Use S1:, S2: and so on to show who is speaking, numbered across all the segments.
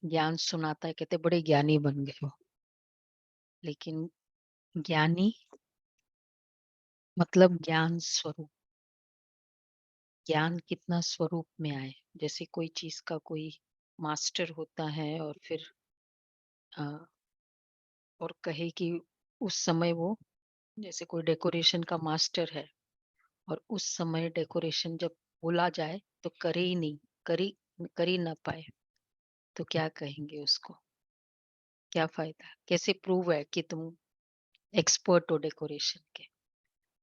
S1: ज्ञान सुनाता है, कहते बड़े ज्ञानी बन गए हो। लेकिन ज्ञानी मतलब ज्ञान स्वरूप। ज्ञान कितना स्वरूप में आए। जैसे कोई चीज का कोई मास्टर होता है और फिर अ, और कहे कि उस समय वो, जैसे कोई डेकोरेशन का मास्टर है और उस समय डेकोरेशन जब बोला जाए तो करे ही नहीं, करी कर ही ना पाए, तो क्या कहेंगे उसको? क्या फायदा? कैसे प्रूव है कि तुम एक्सपर्ट हो डेकोरेशन के?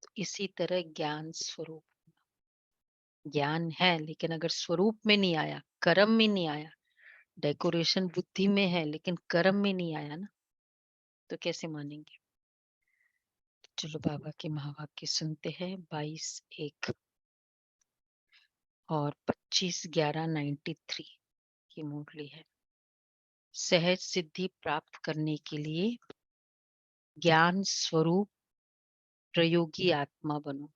S1: तो इसी तरह ज्ञान स्वरूप। ज्ञान है लेकिन अगर स्वरूप में नहीं आया, कर्म में नहीं आया, डेकोरेशन बुद्धि में है लेकिन कर्म में नहीं आया ना, तो कैसे मानेंगे? चलो बाबा के महावाक्य सुनते हैं। 22/1 और 25/11/93 की मुरली है। सहज सिद्धि प्राप्त करने के लिए ज्ञान स्वरूप प्रयोगी आत्मा बनो।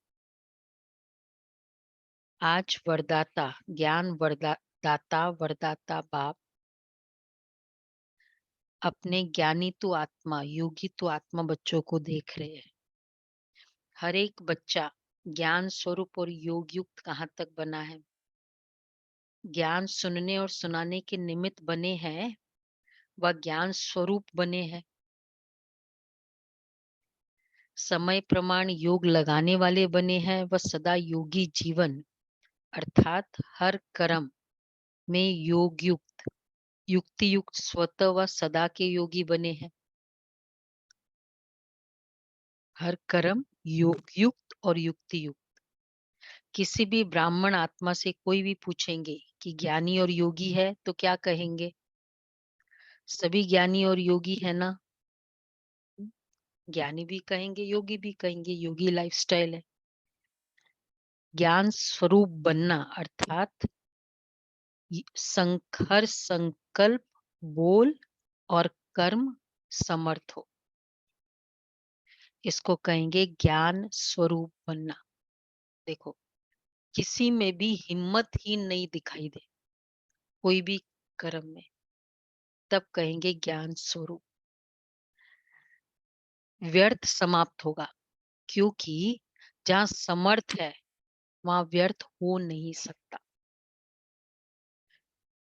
S1: आज वरदाता ज्ञान दाता वरदाता बाप अपने ज्ञानी तो आत्मा, योगी तो आत्मा बच्चों को देख रहे हैं। हर एक बच्चा ज्ञान स्वरूप और योग युक्त कहाँ तक बना है? ज्ञान सुनने और सुनाने के निमित्त बने हैं, वह ज्ञान स्वरूप बने हैं। समय प्रमाण योग लगाने वाले बने हैं, वह सदा योगी जीवन अर्थात हर कर्म में योग युक्त, युक्ति युक्त स्वतः व सदा के योगी बने हैं। हर कर्म योग युक्त और युक्ति युक्त। किसी भी ब्राह्मण आत्मा से कोई भी पूछेंगे कि ज्ञानी और योगी है तो क्या कहेंगे? सभी ज्ञानी और योगी है ना? ज्ञानी भी कहेंगे, योगी भी कहेंगे, योगी लाइफस्टाइल है। ज्ञान स्वरूप बनना अर्थात हर संकल्प, बोल और कर्म समर्थ हो, इसको कहेंगे ज्ञान स्वरूप बनना। देखो, किसी में भी हिम्मत ही नहीं दिखाई दे, कोई भी कर्म में, तब कहेंगे ज्ञान स्वरूप। व्यर्थ समाप्त होगा, क्योंकि जहाँ समर्थ है वहां व्यर्थ हो नहीं सकता।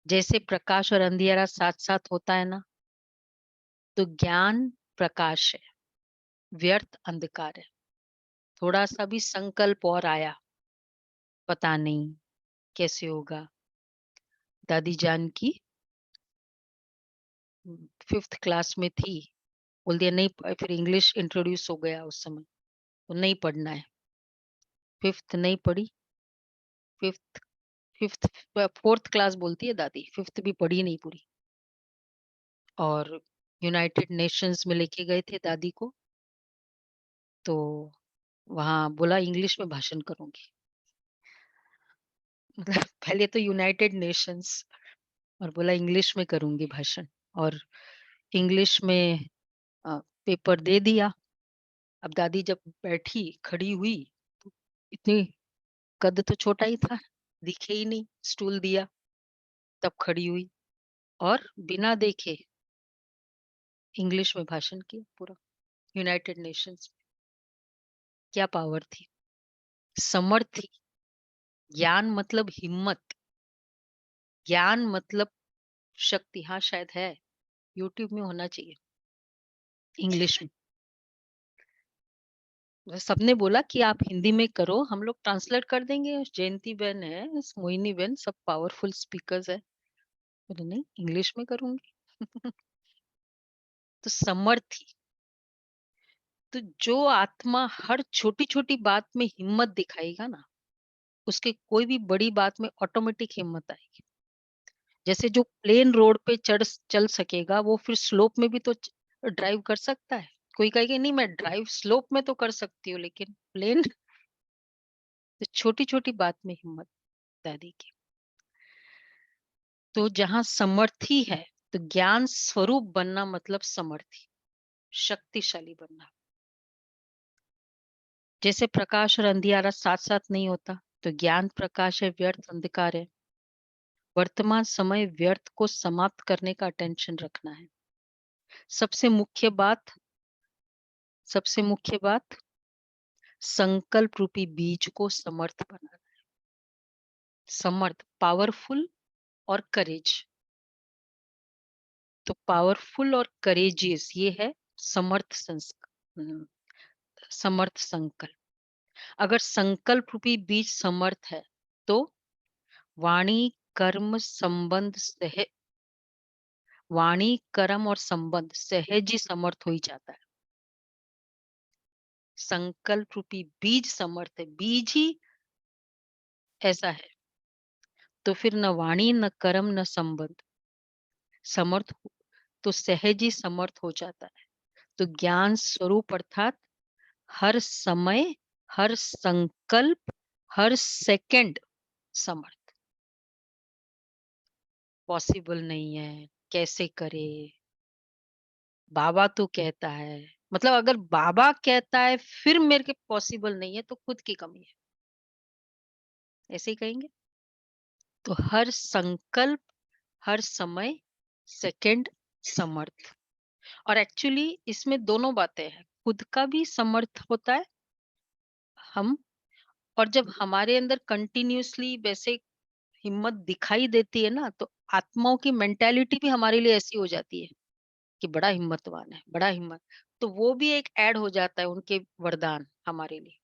S1: जैसे प्रकाश और अंधियारा साथ साथ होता है ना, तो ज्ञान प्रकाश है, व्यर्थ अंधकार है। थोड़ा सा भी संकल्प और आया, पता नहीं कैसे होगा। दादी जान की 5th क्लास में थी, बोल दिया नहीं फिर इंग्लिश इंट्रोड्यूस हो गया उस समय, तो नहीं पढ़ना है। 5th नहीं पढ़ी, 5th 5th 4th क्लास बोलती है दादी, 5th भी पढ़ी नहीं पूरी। और यूनाइटेड नेशंस में लेके गए थे दादी को, तो वहां बोला इंग्लिश में भाषण करूंगी। मतलब पहले तो यूनाइटेड नेशंस, और बोला इंग्लिश में करूंगी भाषण। और इंग्लिश में पेपर दे दिया। अब दादी जब बैठी खड़ी हुई तो इतनी, कद तो छोटा ही था, दिखे ही नहीं, स्टूल दिया तब खड़ी हुई और बिना देखे इंग्लिश में भाषण किया पूरा यूनाइटेड नेशंस। क्या पावर थी, समर्थ थी। ज्ञान मतलब हिम्मत, ज्ञान मतलब शक्ति। हाँ शायद है, यूट्यूब में होना चाहिए इंग्लिश में। सबने बोला कि आप हिंदी में करो, हम लोग ट्रांसलेट कर देंगे। जयंती बहन है, मोहिनी बहन, सब पावरफुल स्पीकर्स है। बोले नहीं, इंग्लिश में करूंगी। तो समर्थी, तो जो आत्मा हर छोटी छोटी बात में हिम्मत दिखाएगा ना, उसके कोई भी बड़ी बात में ऑटोमेटिक हिम्मत आएगी। जैसे जो प्लेन रोड पे चल सकेगा, वो फिर स्लोप में भी तो ड्राइव कर सकता है। कोई कहेगा नहीं मैं ड्राइव स्लोप में तो कर सकती हूँ, लेकिन प्लेन। तो छोटी छोटी बात में हिम्मत दादी की। तो जहां समर्थी है, तो ज्ञान स्वरूप बनना मतलब समर्थी, शक्तिशाली बनना। जैसे प्रकाश और अंधियारा साथ साथ नहीं होता, तो ज्ञान प्रकाश है, व्यर्थ अंधकार है। वर्तमान समय व्यर्थ को समाप्त करने का अटेंशन रखना है। सबसे मुख्य बात सबसे मुख्य बात संकल्प रूपी बीज को समर्थ बनाना। समर्थ, पावरफुल और करेज। तो पावरफुल और करेजियस ये है समर्थ संकल्प। अगर संकल्प रूपी बीज समर्थ है तो वाणी कर्म संबंध वाणी कर्म और संबंध सहज ही समर्थ हो ही जाता है। संकल्प रूपी बीज समर्थ है, बीज ही ऐसा है, तो फिर न वाणी न कर्म न संबंध समर्थ तो सहज ही समर्थ हो जाता है। तो ज्ञान स्वरूप अर्थात हर समय, हर संकल्प, हर सेकंड समर्थ। पॉसिबल नहीं है, कैसे करे, बाबा तो कहता है, मतलब अगर बाबा कहता है फिर मेरे के पॉसिबल नहीं है तो खुद की कमी है, ऐसे ही कहेंगे। तो हर संकल्प, हर समय, सेकंड समर्थ। और एक्चुअली इसमें दोनों बातें हैं, खुद का भी समर्थ होता है हम, और जब हमारे अंदर कंटिन्यूअसली वैसे हिम्मत दिखाई देती है ना, तो आत्माओं की मेंटालिटी भी हमारे लिए ऐसी हो जाती है कि बड़ा हिम्मतवान है, बड़ा हिम्मत, तो वो भी एक ऐड हो जाता है उनके वरदान हमारे लिए।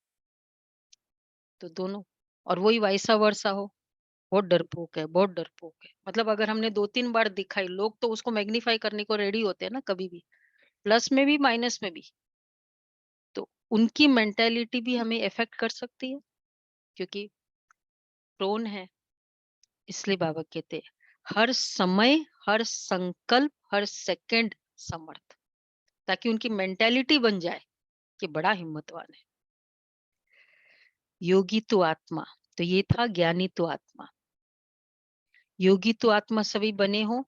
S1: तो दोनों, और वही वाइसा वर्सा हो, बहुत डरपोक है, बहुत डरपोक है, मतलब अगर हमने 2-3 बार दिखाई, लोग तो उसको मैग्नीफाई करने को रेडी होते हैं ना, कभी भी प्लस में भी माइनस में भी। तो उनकी मेंटालिटी भी हमें इफेक्ट कर सकती है क्योंकि प्रोन है। इसलिए बाबा कहते हैं हर समय, हर संकल्प, हर सेकंड समर्थ, ताकि उनकी मेंटालिटी बन जाए कि बड़ा हिम्मतवान है। योगी तो आत्मा, तो ये था ज्ञानी तो आत्मा। योगी तो आत्मा सभी बने हो,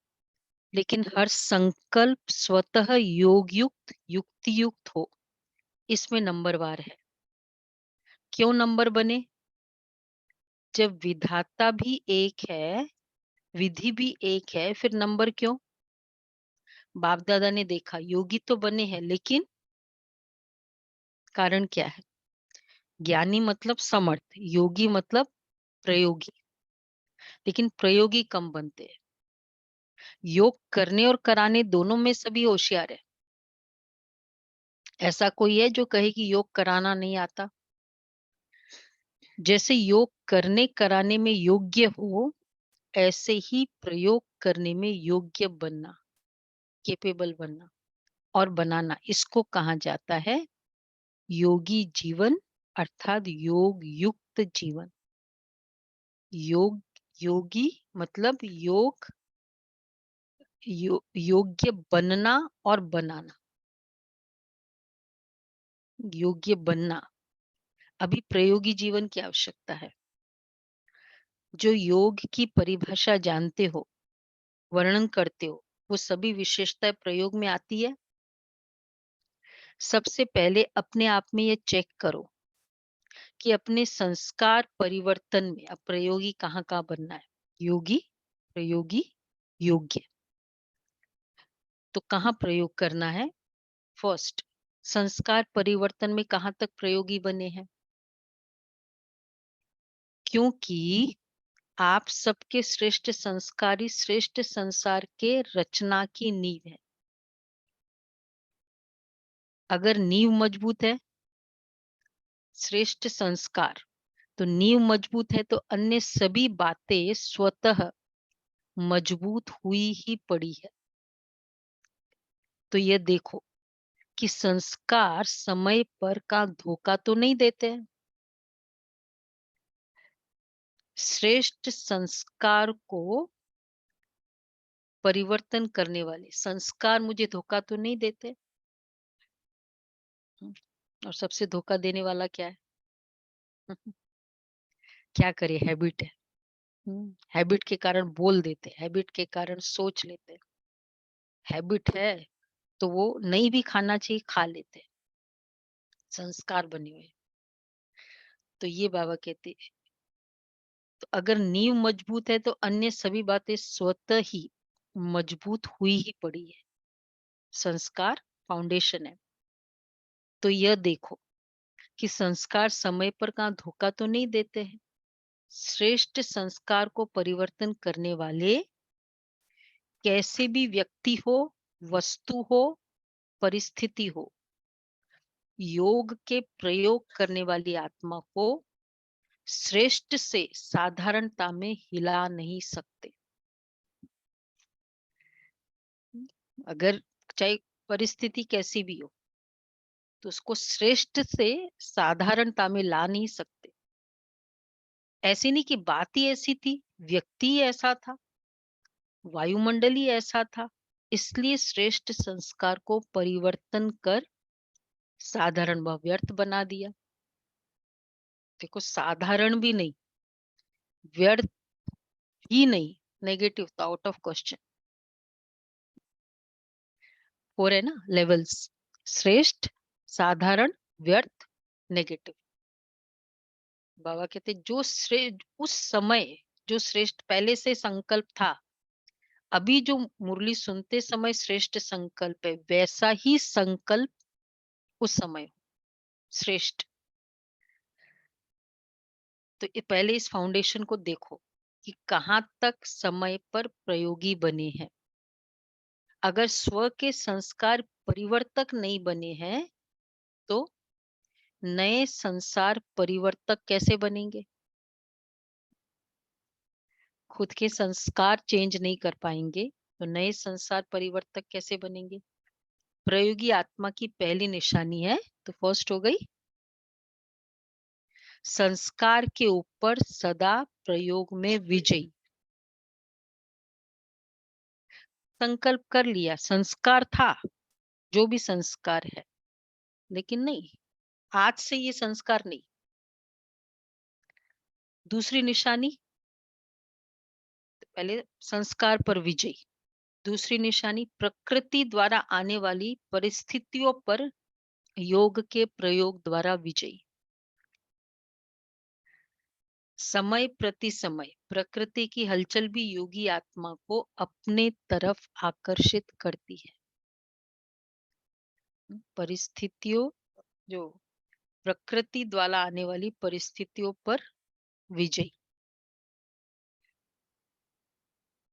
S1: लेकिन हर संकल्प स्वतः योग युक्त, युक्ति युक्त हो, इसमें नंबरवार है। क्यों नंबर बने? जब विधाता भी एक है, विधि भी एक है, फिर नंबर क्यों? बाप दादा ने देखा योगी तो बने हैं, लेकिन कारण क्या है? ज्ञानी मतलब समर्थ, योगी मतलब प्रयोगी, लेकिन प्रयोगी कम बनते हैं। योग करने और कराने दोनों में सभी होशियार है। ऐसा कोई है जो कहे कि योग कराना नहीं आता? जैसे योग करने कराने में योग्य हो, ऐसे ही प्रयोग करने में योग्य बनना, कैपेबल बनना और बनाना, इसको कहा जाता है योगी जीवन, अर्थात योग युक्त जीवन। योग, योगी मतलब योग्य बनना और बनाना, योग्य बनना। अभी प्रयोगी जीवन की आवश्यकता है। जो योग की परिभाषा जानते हो, वर्णन करते हो, वो सभी विशेषताएं प्रयोग में आती है। सबसे पहले अपने आप में ये चेक करो कि अपने संस्कार परिवर्तन में अब प्रयोगी कहाँ बनना है। योगी, प्रयोगी, योग्य, तो कहाँ प्रयोग करना है? फर्स्ट, संस्कार परिवर्तन में कहाँ तक प्रयोगी बने हैं? क्योंकि आप सबके श्रेष्ठ संस्कारी श्रेष्ठ संसार के रचना की नींव है। अगर नींव मजबूत है, श्रेष्ठ संस्कार, तो नींव मजबूत है, तो अन्य सभी बातें स्वतः मजबूत हुई ही पड़ी है। तो ये देखो कि संस्कार समय पर का धोखा तो नहीं देते हैं। श्रेष्ठ संस्कार को परिवर्तन करने वाले संस्कार मुझे धोखा तो नहीं देते। और सबसे धोखा देने वाला क्या है? क्या करे, हैबिट है। हैबिट के कारण बोल देते, हैबिट के कारण सोच लेते, हैबिट है तो वो नहीं भी खाना चाहिए खा लेते, संस्कार बने हुए। तो ये बाबा कहते तो अगर नींव मजबूत है तो अन्य सभी बातें स्वतः ही मजबूत हुई ही पड़ी है। संस्कार फाउंडेशन है। तो यह देखो कि संस्कार समय पर कहाँ धोखा तो नहीं देते हैं। श्रेष्ठ संस्कार को परिवर्तन करने वाले कैसे भी व्यक्ति हो, वस्तु हो, परिस्थिति हो, योग के प्रयोग करने वाली आत्मा को श्रेष्ठ से साधारणता में हिला नहीं सकते। अगर चाहे परिस्थिति कैसी भी हो, तो उसको श्रेष्ठ से साधारणता में ला नहीं सकते। ऐसी नहीं कि बात ही ऐसी थी, व्यक्ति ही ऐसा था, वायुमंडल ही ऐसा था, इसलिए श्रेष्ठ संस्कार को परिवर्तन कर साधारण व व्यर्थ बना दिया। देखो, साधारण भी नहीं, व्यर्थ ही नहीं, नेगेटिव तो आउट ऑफ क्वेश्चन। 4 है ना लेवल्स, श्रेष्ठ, साधारण, व्यर्थ, नेगेटिव। बाबा कहते जो श्रेष्ठ उस समय, जो श्रेष्ठ पहले से संकल्प था, अभी जो मुरली सुनते समय श्रेष्ठ संकल्प है, वैसा ही संकल्प उस समय हो, श्रेष्ठ। तो ये पहले इस फाउंडेशन को देखो कि कहाँ तक समय पर प्रयोगी बने हैं। अगर स्व के संस्कार परिवर्तक नहीं बने हैं, तो नए संसार परिवर्तक कैसे बनेंगे? खुद के संस्कार चेंज नहीं कर पाएंगे, तो नए संसार परिवर्तक कैसे बनेंगे? प्रयोगी आत्मा की पहली निशानी है, तो फर्स्ट हो गई, संस्कार के ऊपर सदा प्रयोग में विजयी। संकल्प कर लिया, संस्कार था, जो भी संस्कार है, लेकिन नहीं, आज से ये संस्कार नहीं। दूसरी निशानी, पहले संस्कार पर विजय। दूसरी निशानी, प्रकृति द्वारा आने वाली परिस्थितियों पर योग के प्रयोग द्वारा विजयी। समय प्रति समय प्रकृति की हलचल भी योगी आत्मा को अपने तरफ आकर्षित करती है। परिस्थितियों, जो प्रकृति द्वारा आने वाली परिस्थितियों पर विजय।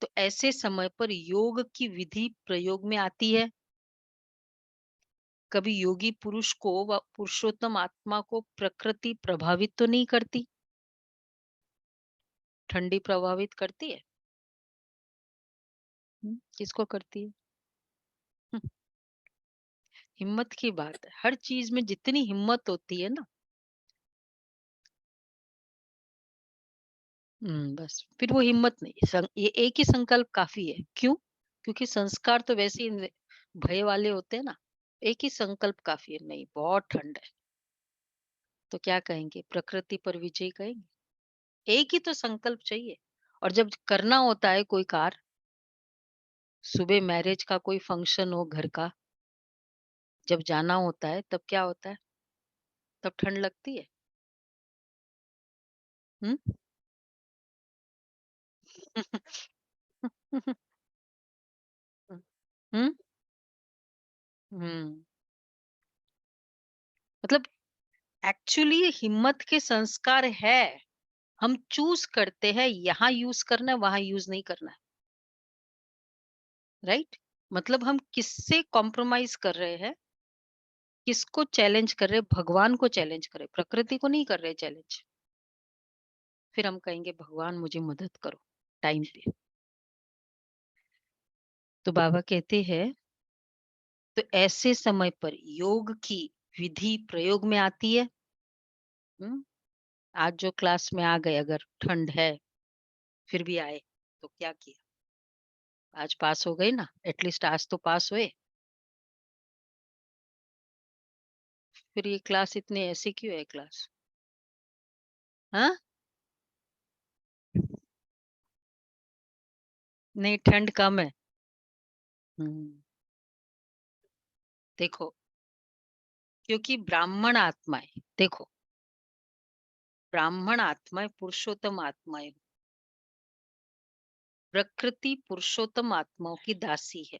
S1: तो ऐसे समय पर योग की विधि प्रयोग में आती है। कभी योगी पुरुष को व पुरुषोत्तम आत्मा को प्रकृति प्रभावित तो नहीं करती? ठंडी प्रभावित करती है? किसको करती है? हम्म, हिम्मत की बात है। हर चीज में जितनी हिम्मत होती है ना, बस फिर वो हिम्मत नहीं, ये एक ही संकल्प काफी है। क्यों? क्योंकि संस्कार तो वैसे ही भय वाले होते हैं ना। एक ही संकल्प काफी है, नहीं बहुत ठंड है, तो क्या कहेंगे? प्रकृति पर विजय कहेंगे। एक ही तो संकल्प चाहिए। और जब करना होता है कोई कार्य, सुबह मैरिज का कोई फंक्शन हो घर का, जब जाना होता है तब क्या होता है? तब ठंड लगती है। हम्म। हम्म। हम्म। मतलब एक्चुअली हिम्मत के संस्कार है, हम चूज करते हैं यहाँ यूज करना है, वहां यूज नहीं करना है। राइट? मतलब हम किससे कॉम्प्रोमाइज कर रहे हैं, किसको चैलेंज कर रहे हैं? भगवान को चैलेंज कर रहे हैं, प्रकृति को नहीं कर रहे चैलेंज। फिर हम कहेंगे भगवान मुझे मदद करो टाइम पे। तो बाबा कहते हैं, तो ऐसे समय पर योग की विधि प्रयोग में आती है। हम्म, आज जो क्लास में आ गए, अगर ठंड है फिर भी आए, तो क्या किया? आज पास हो गए ना, एटलीस्ट आज तो पास हुए। फिर ये क्लास इतने ऐसे क्यों है क्लास? हाँ, नहीं ठंड कम है। हम्म, देखो, क्योंकि ब्राह्मण आत्माएं, देखो ब्राह्मण आत्माएं पुरुषोत्तम आत्माएं, प्रकृति पुरुषोत्तम आत्माओं की दासी है।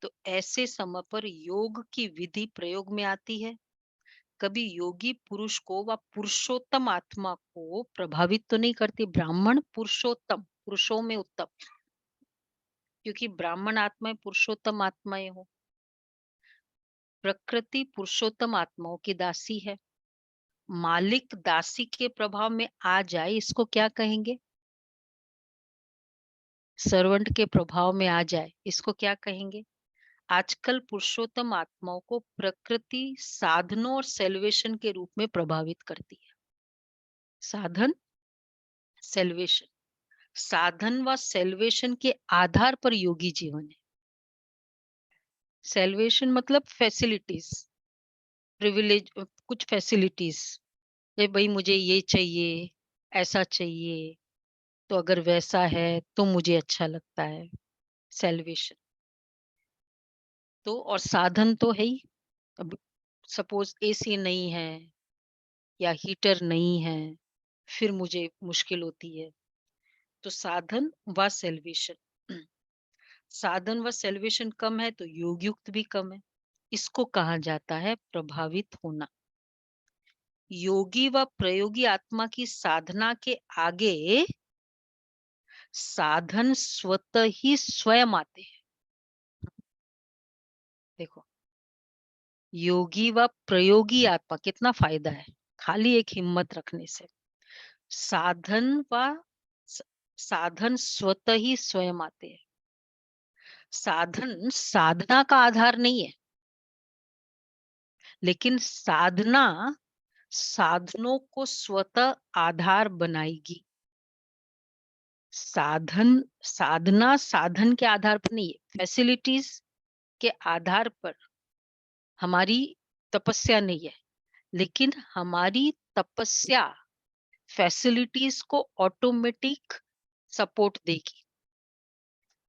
S1: तो ऐसे समय पर योग की विधि प्रयोग में आती है। कभी योगी पुरुष को व पुरुषोत्तम आत्मा को प्रभावित तो नहीं करती। ब्राह्मण पुरुषोत्तम, पुरुषों में उत्तम, क्योंकि ब्राह्मण आत्माएं पुरुषोत्तम आत्माएं हो। प्रकृति पुरुषोत्तम आत्माओं की दासी है। मालिक दासी के प्रभाव में आ जाए, इसको क्या कहेंगे? सर्वेंट के प्रभाव में आ जाए, इसको क्या कहेंगे? आजकल पुरुषोत्तम आत्माओं को प्रकृति साधनों और सेल्वेशन के रूप में प्रभावित करती है। साधन, सेल्वेशन। साधन व सेल्वेशन के आधार पर योगी जीवन है। सेल्वेशन मतलब फैसिलिटीज, प्रिविलेज, कुछ फैसिलिटीज। ये भाई मुझे ये चाहिए, ऐसा चाहिए, तो अगर वैसा है तो मुझे अच्छा लगता है। सेल्वेशन। तो और साधन तो है ही। अब सपोज एसी नहीं है या हीटर नहीं है, फिर मुझे मुश्किल होती है। तो साधन व सेल्वेशन, साधन व सेल्वेशन कम है तो योग युक्त भी कम है। इसको कहा जाता है प्रभावित होना। योगी व प्रयोगी आत्मा की साधना के आगे साधन स्वतः ही स्वयं आते हैं। देखो, योगी व प्रयोगी आत्मा, कितना फायदा है खाली एक हिम्मत रखने से। साधन व साधन स्वतः ही स्वयं आते हैं। साधन साधना का आधार नहीं है, लेकिन साधना साधनों को स्वतः आधार बनाएगी। साधन, साधना साधन के आधार पर नहीं है, फैसिलिटीज के आधार पर हमारी तपस्या नहीं है, लेकिन हमारी तपस्या फैसिलिटीज को ऑटोमेटिक सपोर्ट देगी।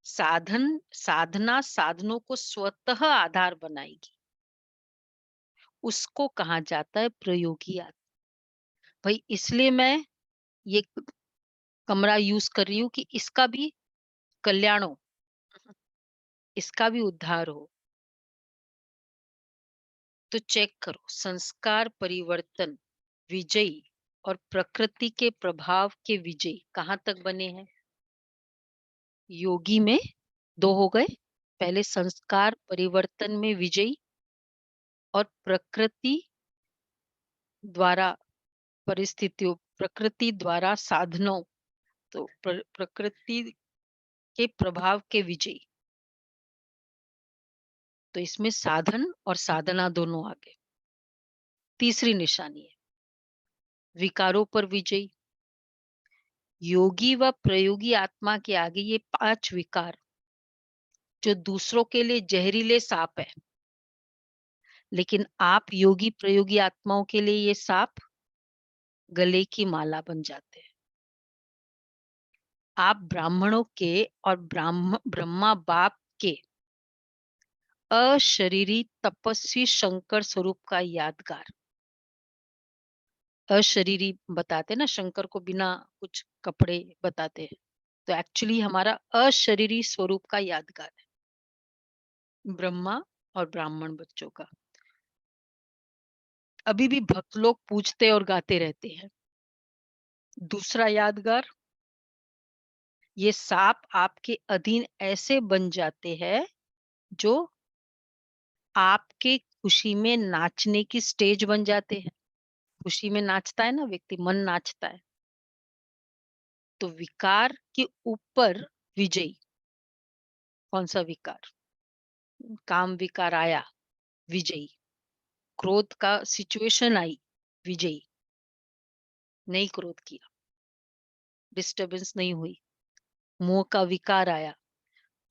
S1: साधन, साधना साधनों को स्वतः आधार बनाएगी। उसको कहा जाता है प्रयोगी आत्मा। भाई इसलिए मैं ये कमरा यूज कर रही हूँ कि इसका भी कल्याण हो, इसका भी उद्धार हो। तो चेक करो, संस्कार परिवर्तन विजयी और प्रकृति के प्रभाव के विजयी कहाँ तक बने हैं? योगी में दो हो गए, पहले संस्कार परिवर्तन में विजयी और प्रकृति द्वारा परिस्थितियों, प्रकृति द्वारा साधनों, तो प्रकृति के प्रभाव के विजयी। तो इसमें साधन और साधना दोनों आ गए। तीसरी निशानी है विकारों पर विजयी। योगी व प्रयोगी आत्मा के आगे ये 5 विकार जो दूसरों के लिए जहरीले सांप है, लेकिन आप योगी प्रयोगी आत्माओं के लिए ये सांप गले की माला बन जाते हैं। आप ब्राह्मणों के और ब्रह्मा बाप के अशरीरी तपस्वी शंकर स्वरूप का यादगार। अशरीरी बताते ना, शंकर को बिना कुछ कपड़े बताते हैं, तो एक्चुअली हमारा अशरीरी स्वरूप का यादगार है ब्रह्मा और ब्राह्मण बच्चों का। अभी भी भक्त लोग पूजते और गाते रहते हैं। दूसरा यादगार, ये सांप आपके अधीन ऐसे बन जाते हैं जो आपके खुशी में नाचने की स्टेज बन जाते हैं। खुशी में नाचता है ना व्यक्ति, मन नाचता है। तो विकार के ऊपर विजयी। कौन सा विकार? काम विकार आया, विजयी। क्रोध का सिचुएशन आई, विजयी। नहीं क्रोध किया, डिस्टरबेंस नहीं हुई। मोह का विकार आया,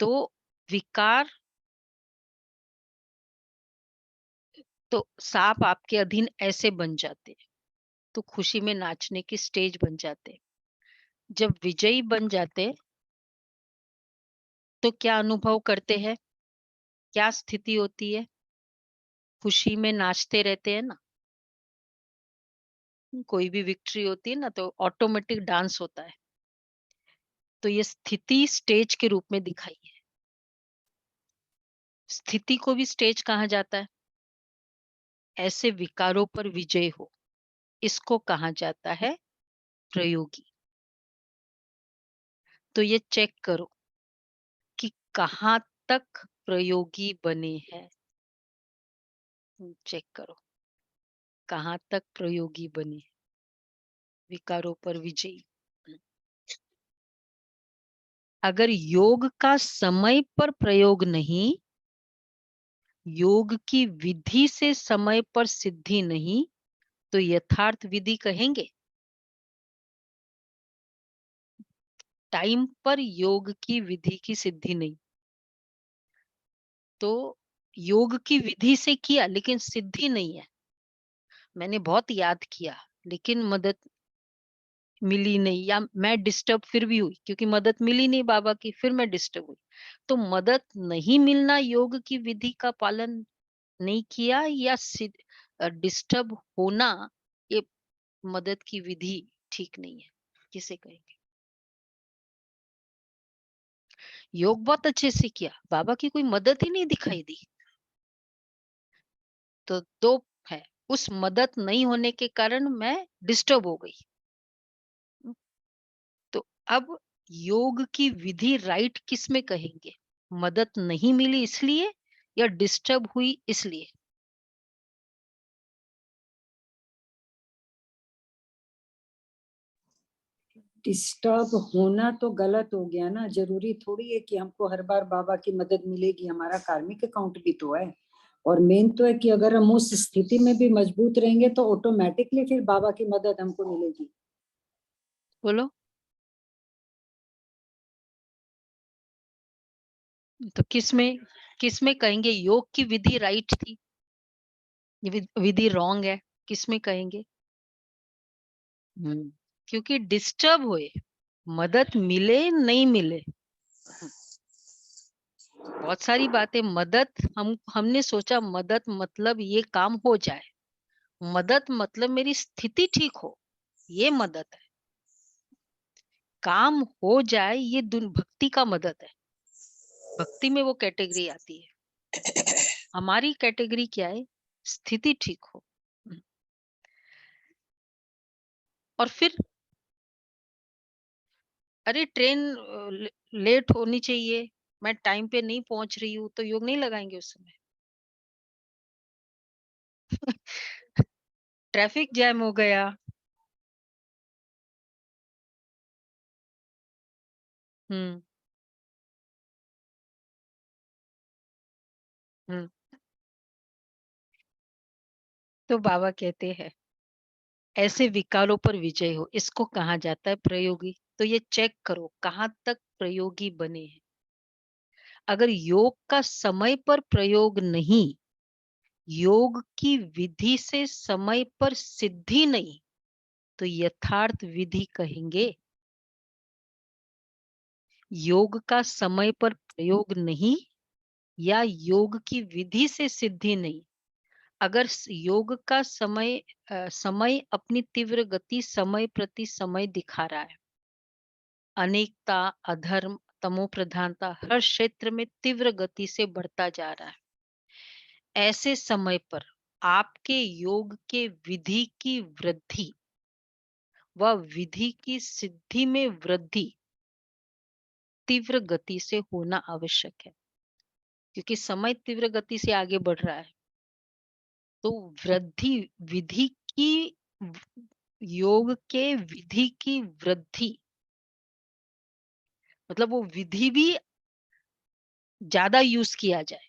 S1: तो विकार, तो सांप आपके अधीन ऐसे बन जाते हैं, तो खुशी में नाचने की स्टेज बन जाते हैं। जब विजयी बन जाते तो क्या अनुभव करते हैं? क्या स्थिति होती है? खुशी में नाचते रहते हैं ना, कोई भी विक्ट्री होती है ना तो ऑटोमेटिक डांस होता है। तो ये स्थिति स्टेज के रूप में दिखाई है। स्थिति को भी स्टेज कहा जाता है। ऐसे विकारों पर विजय हो, इसको कहा जाता है प्रयोगी। तो ये चेक करो कि कहाँ तक प्रयोगी बने हैं। चेक करो कहाँ तक प्रयोगी बने, विकारों पर विजयी। अगर योग का समय पर प्रयोग नहीं, योग की विधि से समय पर सिद्धि नहीं, तो यथार्थ विधि कहेंगे। टाइम पर योग की विधि की सिद्धि नहीं, तो योग की विधि से किया लेकिन सिद्धि नहीं है। मैंने बहुत याद किया लेकिन मदद मिली नहीं, या मैं डिस्टर्ब फिर भी हुई क्योंकि मदद मिली नहीं बाबा की, फिर मैं डिस्टर्ब हुई। तो मदद नहीं मिलना योग की विधि का पालन नहीं किया, या डिस्टर्ब होना ये मदद की विधि ठीक नहीं है, किसे कहेंगे। योग बहुत अच्छे से किया, बाबा की कोई मदद ही नहीं दिखाई दी, तो दो है। उस मदद नहीं होने के कारण मैं डिस्टर्ब हो गई। तो अब योग की विधि राइट किस में कहेंगे, मदद नहीं मिली इसलिए या डिस्टर्ब हुई इसलिए।
S2: डिस्टर्ब होना तो गलत हो गया ना, जरूरी थोड़ी है कि हमको हर बार बाबा की मदद मिलेगी, हमारा कार्मिक अकाउंट भी तो है। और मेन तो है कि अगर हम उस स्थिति में भी मजबूत रहेंगे तो ऑटोमेटिकली फिर बाबा की मदद हमको मिलेगी।
S1: बोलो, तो किसमें कहेंगे योग की विधि राइट थी, विधि रॉन्ग है, किसमें कहेंगे। क्योंकि डिस्टर्ब हुए, मदद मिले नहीं मिले। बहुत सारी बातें मदद, हमने सोचा मदद मतलब ये काम हो जाए, मदद मतलब मेरी स्थिति ठीक हो, ये मदद है। काम हो जाए ये भक्ति का मदद है, भक्ति में वो कैटेगरी आती है। हमारी कैटेगरी क्या है, स्थिति ठीक हो। और फिर अरे ट्रेन लेट होनी चाहिए, मैं टाइम पे नहीं पहुंच रही हूँ, तो योग नहीं लगाएंगे उस समय। ट्रैफिक जैम हो गया। हम्म हम्म तो बाबा कहते हैं ऐसे विकारों पर विजय हो, इसको कहा जाता है प्रयोगी। तो ये चेक करो कहाँ तक प्रयोगी बने हैं। अगर योग का समय पर प्रयोग नहीं, योग की विधि से समय पर सिद्धि नहीं, तो यथार्थ विधि कहेंगे। योग का समय पर प्रयोग नहीं या योग की विधि से सिद्धि नहीं, अगर योग का समय अपनी तीव्र गति समय प्रति समय दिखा रहा है, अनेकता, अधर्म, तमो प्रधानता हर क्षेत्र में तीव्र गति से बढ़ता जा रहा है, ऐसे समय पर आपके योग के विधि की वृद्धि व विधि की सिद्धि में वृद्धि तीव्र गति से होना आवश्यक है, क्योंकि समय तीव्र गति से आगे बढ़ रहा है। तो वृद्धि विधि की, योग के विधि की वृद्धि मतलब वो विधि भी ज्यादा यूज किया जाए,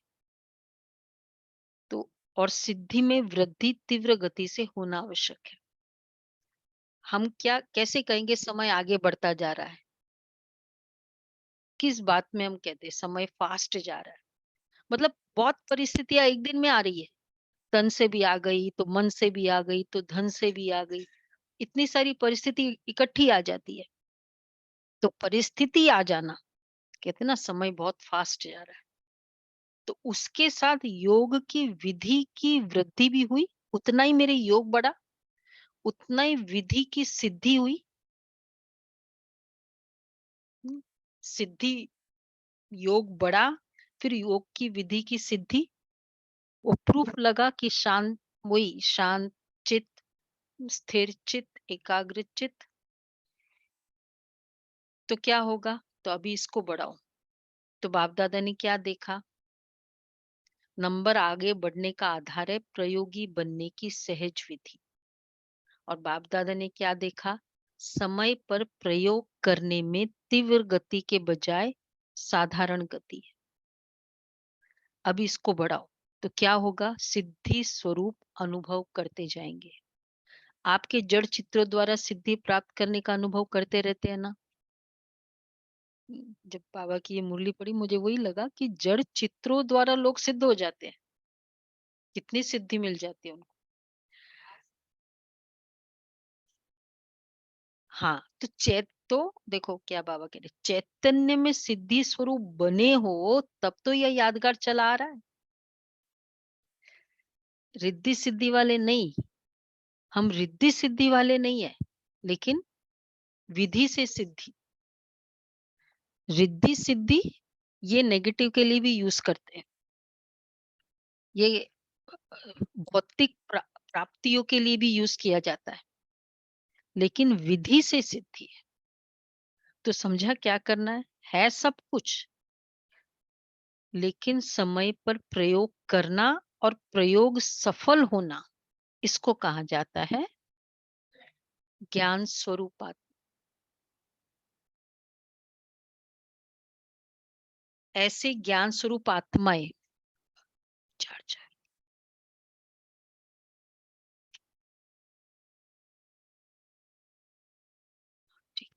S1: तो और सिद्धि में वृद्धि तीव्र गति से होना आवश्यक है। हम क्या कैसे कहेंगे समय आगे बढ़ता जा रहा है, किस बात में हम कहते हैं समय फास्ट जा रहा है। मतलब बहुत परिस्थितियां एक दिन में आ रही है, तन से भी आ गई तो मन से भी आ गई तो धन से भी आ गई, इतनी सारी परिस्थिति इकट्ठी आ जाती है। तो परिस्थिति आ जाना, कहते हैं ना समय बहुत फास्ट जा रहा है, तो उसके साथ योग की विधि की वृद्धि भी हुई, उतना ही मेरे योग बढ़ा, उतना ही विधि की सिद्धि हुई। सिद्धि, योग बढ़ा, फिर योग की विधि की सिद्धि, वो प्रूफ लगा कि शांत, वही शांत चित्त, स्थिर चित्त, एकाग्र चित्त, तो क्या होगा? तो अभी इसको बढ़ाओ। तो बाप दादा ने क्या देखा? नंबर आगे बढ़ने का आधार है प्रयोगी बनने की सहज विधि। और बाप दादा ने क्या देखा? समय पर प्रयोग करने में तीव्र गति के बजाय साधारण गति है। अब इसको बढ़ाओ तो क्या होगा? सिद्धि स्वरूप अनुभव करते जाएंगे। आपके जड़ चित्रों द्वारा सिद्धि प्राप्त करने का अनुभव करते रहते हैं ना। जब बाबा की ये मुरली पड़ी, मुझे वही लगा कि जड़ चित्रों द्वारा लोग सिद्ध हो जाते हैं। कितनी सिद्धि मिल जाती है उनको। हाँ, तो देखो क्या बाबा कह रहे, चैतन्य में सिद्धि स्वरूप बने हो तब तो यह यादगार चला आ रहा है। रिद्धि सिद्धि वाले नहीं, हम रिद्धि सिद्धि वाले नहीं है, लेकिन विधि से सिद्धि। रिद्धि सिद्धि ये नेगेटिव के लिए भी यूज करते हैं, ये भौतिक प्राप्तियों के लिए भी यूज किया जाता है, लेकिन विधि से सिद्धि है। तो समझा क्या करना है सब कुछ, लेकिन समय पर प्रयोग करना और प्रयोग सफल होना, इसको कहा जाता है ज्ञान स्वरूप। ऐसे ज्ञान स्वरूप आत्माएं, चार चार, ठीक।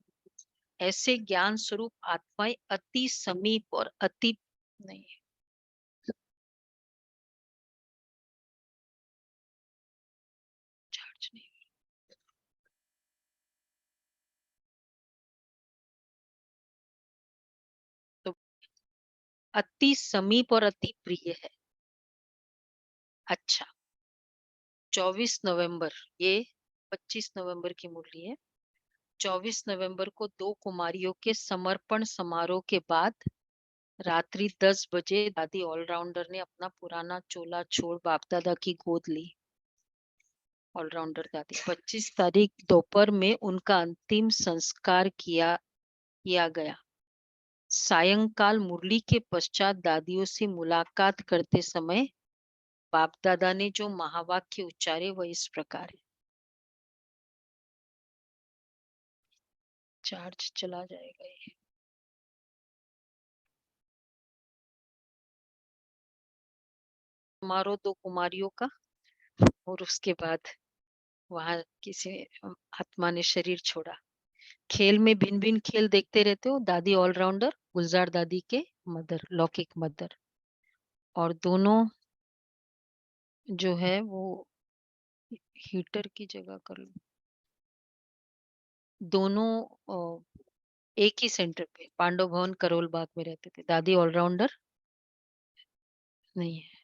S1: ऐसे ज्ञान स्वरूप आत्माएं अति समीप और अति नहीं, चार्ज नहीं, तो अति समीप और अति प्रिय है। अच्छा, 24 नवंबर, ये 25 नवंबर की मुरली है। 24 नवंबर को दो कुमारियों के समर्पण समारोह के बाद रात्रि 10 बजे दादी ऑलराउंडर ने अपना पुराना चोला छोड़ बाप दादा की गोद ली। ऑलराउंडर दादी 25 तारीख दोपहर में उनका अंतिम संस्कार किया गया। सायंकाल मुरली के पश्चात दादियों से मुलाकात करते समय बाप दादा ने जो महावाक्य उच्चारे वह इस प्रकार है। चार्ज चला जाएगा ये। समारोह दो कुमारियों का, और उसके बाद वहां किसी आत्मा ने शरीर छोड़ा। खेल में भिन्न भिन्न खेल देखते रहते हो। दादी ऑलराउंडर, गुलजार दादी के मदर, लौकिक मदर, और दोनों जो है वो हीटर की जगह कर लो। दोनों एक ही सेंटर पे पांडव भवन करोल बाग में रहते थे। दादी ऑलराउंडर नहीं है,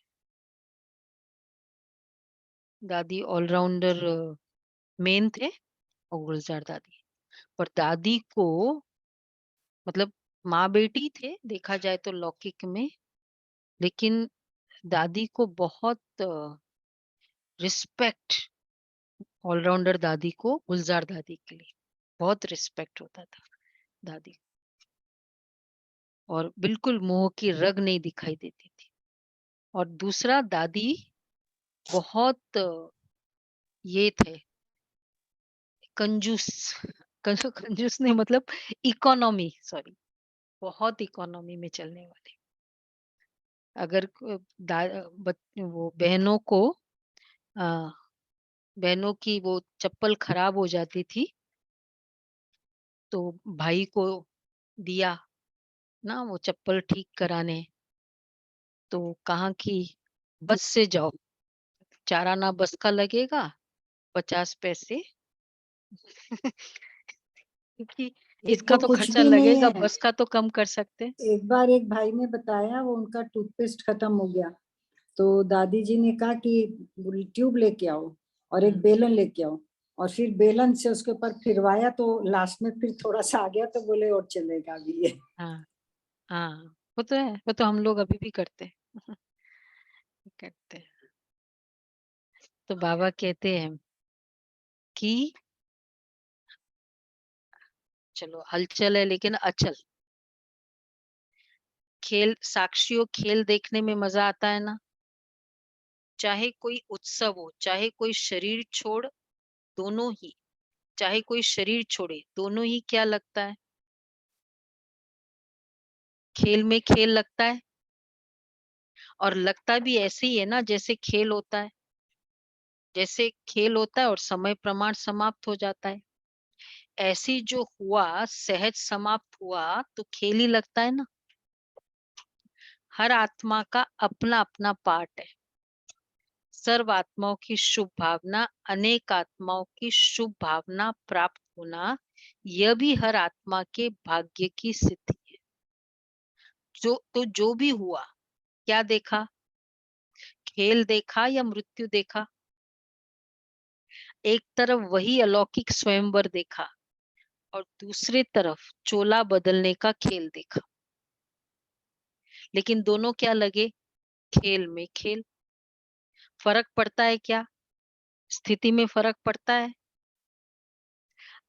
S1: दादी ऑलराउंडर मेन थे और गुलजार दादी। पर दादी को मतलब माँ बेटी थे देखा जाए तो लौकिक में, लेकिन दादी को बहुत रिस्पेक्ट, ऑलराउंडर दादी को गुलजार दादी के लिए बहुत रिस्पेक्ट होता था दादी, और बिल्कुल मुंह की रग नहीं दिखाई देती थी। और दूसरा दादी बहुत ये थे कंजूस, कंजूस नहीं मतलब इकोनॉमी, सॉरी, बहुत इकोनॉमी में चलने वाले। अगर वो बहनों को आ, बहनों की वो चप्पल खराब हो जाती थी तो भाई को दिया ना वो चप्पल ठीक कराने, तो कहा कि बस से जाओ, चाराना बस का लगेगा, 50 पैसे क्योंकि
S2: ये
S1: इसका
S2: तो
S1: तो
S2: कुछ
S1: खर्चा
S2: भी नहीं
S1: लगेगा,
S2: है।
S1: बस का तो कम कर सकते।
S2: एक बार एक भाई ने बताया वो उनका टूथपेस्ट खत्म हो गया, तो दादी जी ने कहा कि ट्यूब लेके आओ और एक
S1: हम्म,
S2: बेलन लेके आओ। और फिर बेलन से उसके ऊपर फिरवाया तो लास्ट में फिर थोड़ा सा आ गया, तो बोले और चलेगा अभी ये।
S1: हाँ हाँ, वो तो है, वो तो हम लोग अभी भी करते हैं। करते हैं। तो बाबा कहते हैं कि चलो हलचल है लेकिन अचल। खेल साक्षियों, खेल देखने में मजा आता है ना, चाहे कोई उत्सव हो, चाहे कोई शरीर छोड़, दोनों ही, चाहे कोई शरीर छोड़े, दोनों ही क्या लगता है, खेल में खेल लगता है। और लगता भी ऐसे ही है ना जैसे खेल होता है, जैसे खेल होता है और समय प्रमाण समाप्त हो जाता है, ऐसी जो हुआ सहज समाप्त हुआ तो खेल ही लगता है ना। हर आत्मा का अपना अपना पार्ट है। सर्व आत्माओं की शुभ भावना, अनेक आत्माओं की शुभ भावना प्राप्त होना, यह भी हर आत्मा के भाग्य की सिद्धि है। जो भी हुआ, क्या देखा, खेल देखा या मृत्यु देखा। एक तरफ वही अलौकिक स्वयंवर देखा और दूसरे तरफ चोला बदलने का खेल देखा, लेकिन दोनों क्या लगे, खेल में खेल। फर्क पड़ता है क्या, स्थिति में फर्क पड़ता है।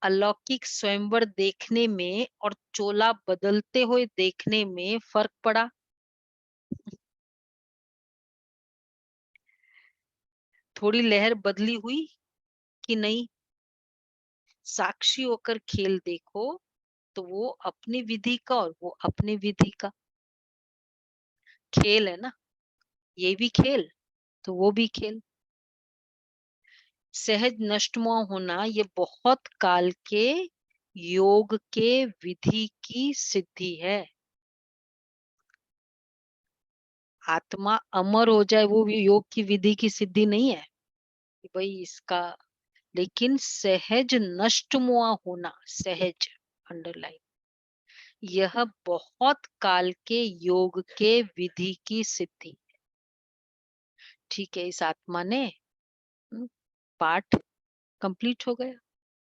S1: अलौकिक स्वयंवर देखने में और चोला बदलते हुए देखने में फर्क पड़ा। थोड़ी लहर बदली हुई कि नहीं। साक्षी होकर खेल देखो तो वो अपनी विधि का और वो अपनी विधि का खेल है ना, ये भी खेल तो वो भी खेल। सहज नष्टमोह होना ये बहुत काल के योग के विधि की सिद्धि है। आत्मा अमर हो जाए वो भी योग की विधि की सिद्धि नहीं है कि भाई इसका, लेकिन सहज नष्टमोह होना, सहज अंडरलाइन, यह बहुत काल के योग के विधि की सिद्धि। ठीक है, इस आत्मा ने पाठ कंप्लीट हो गया,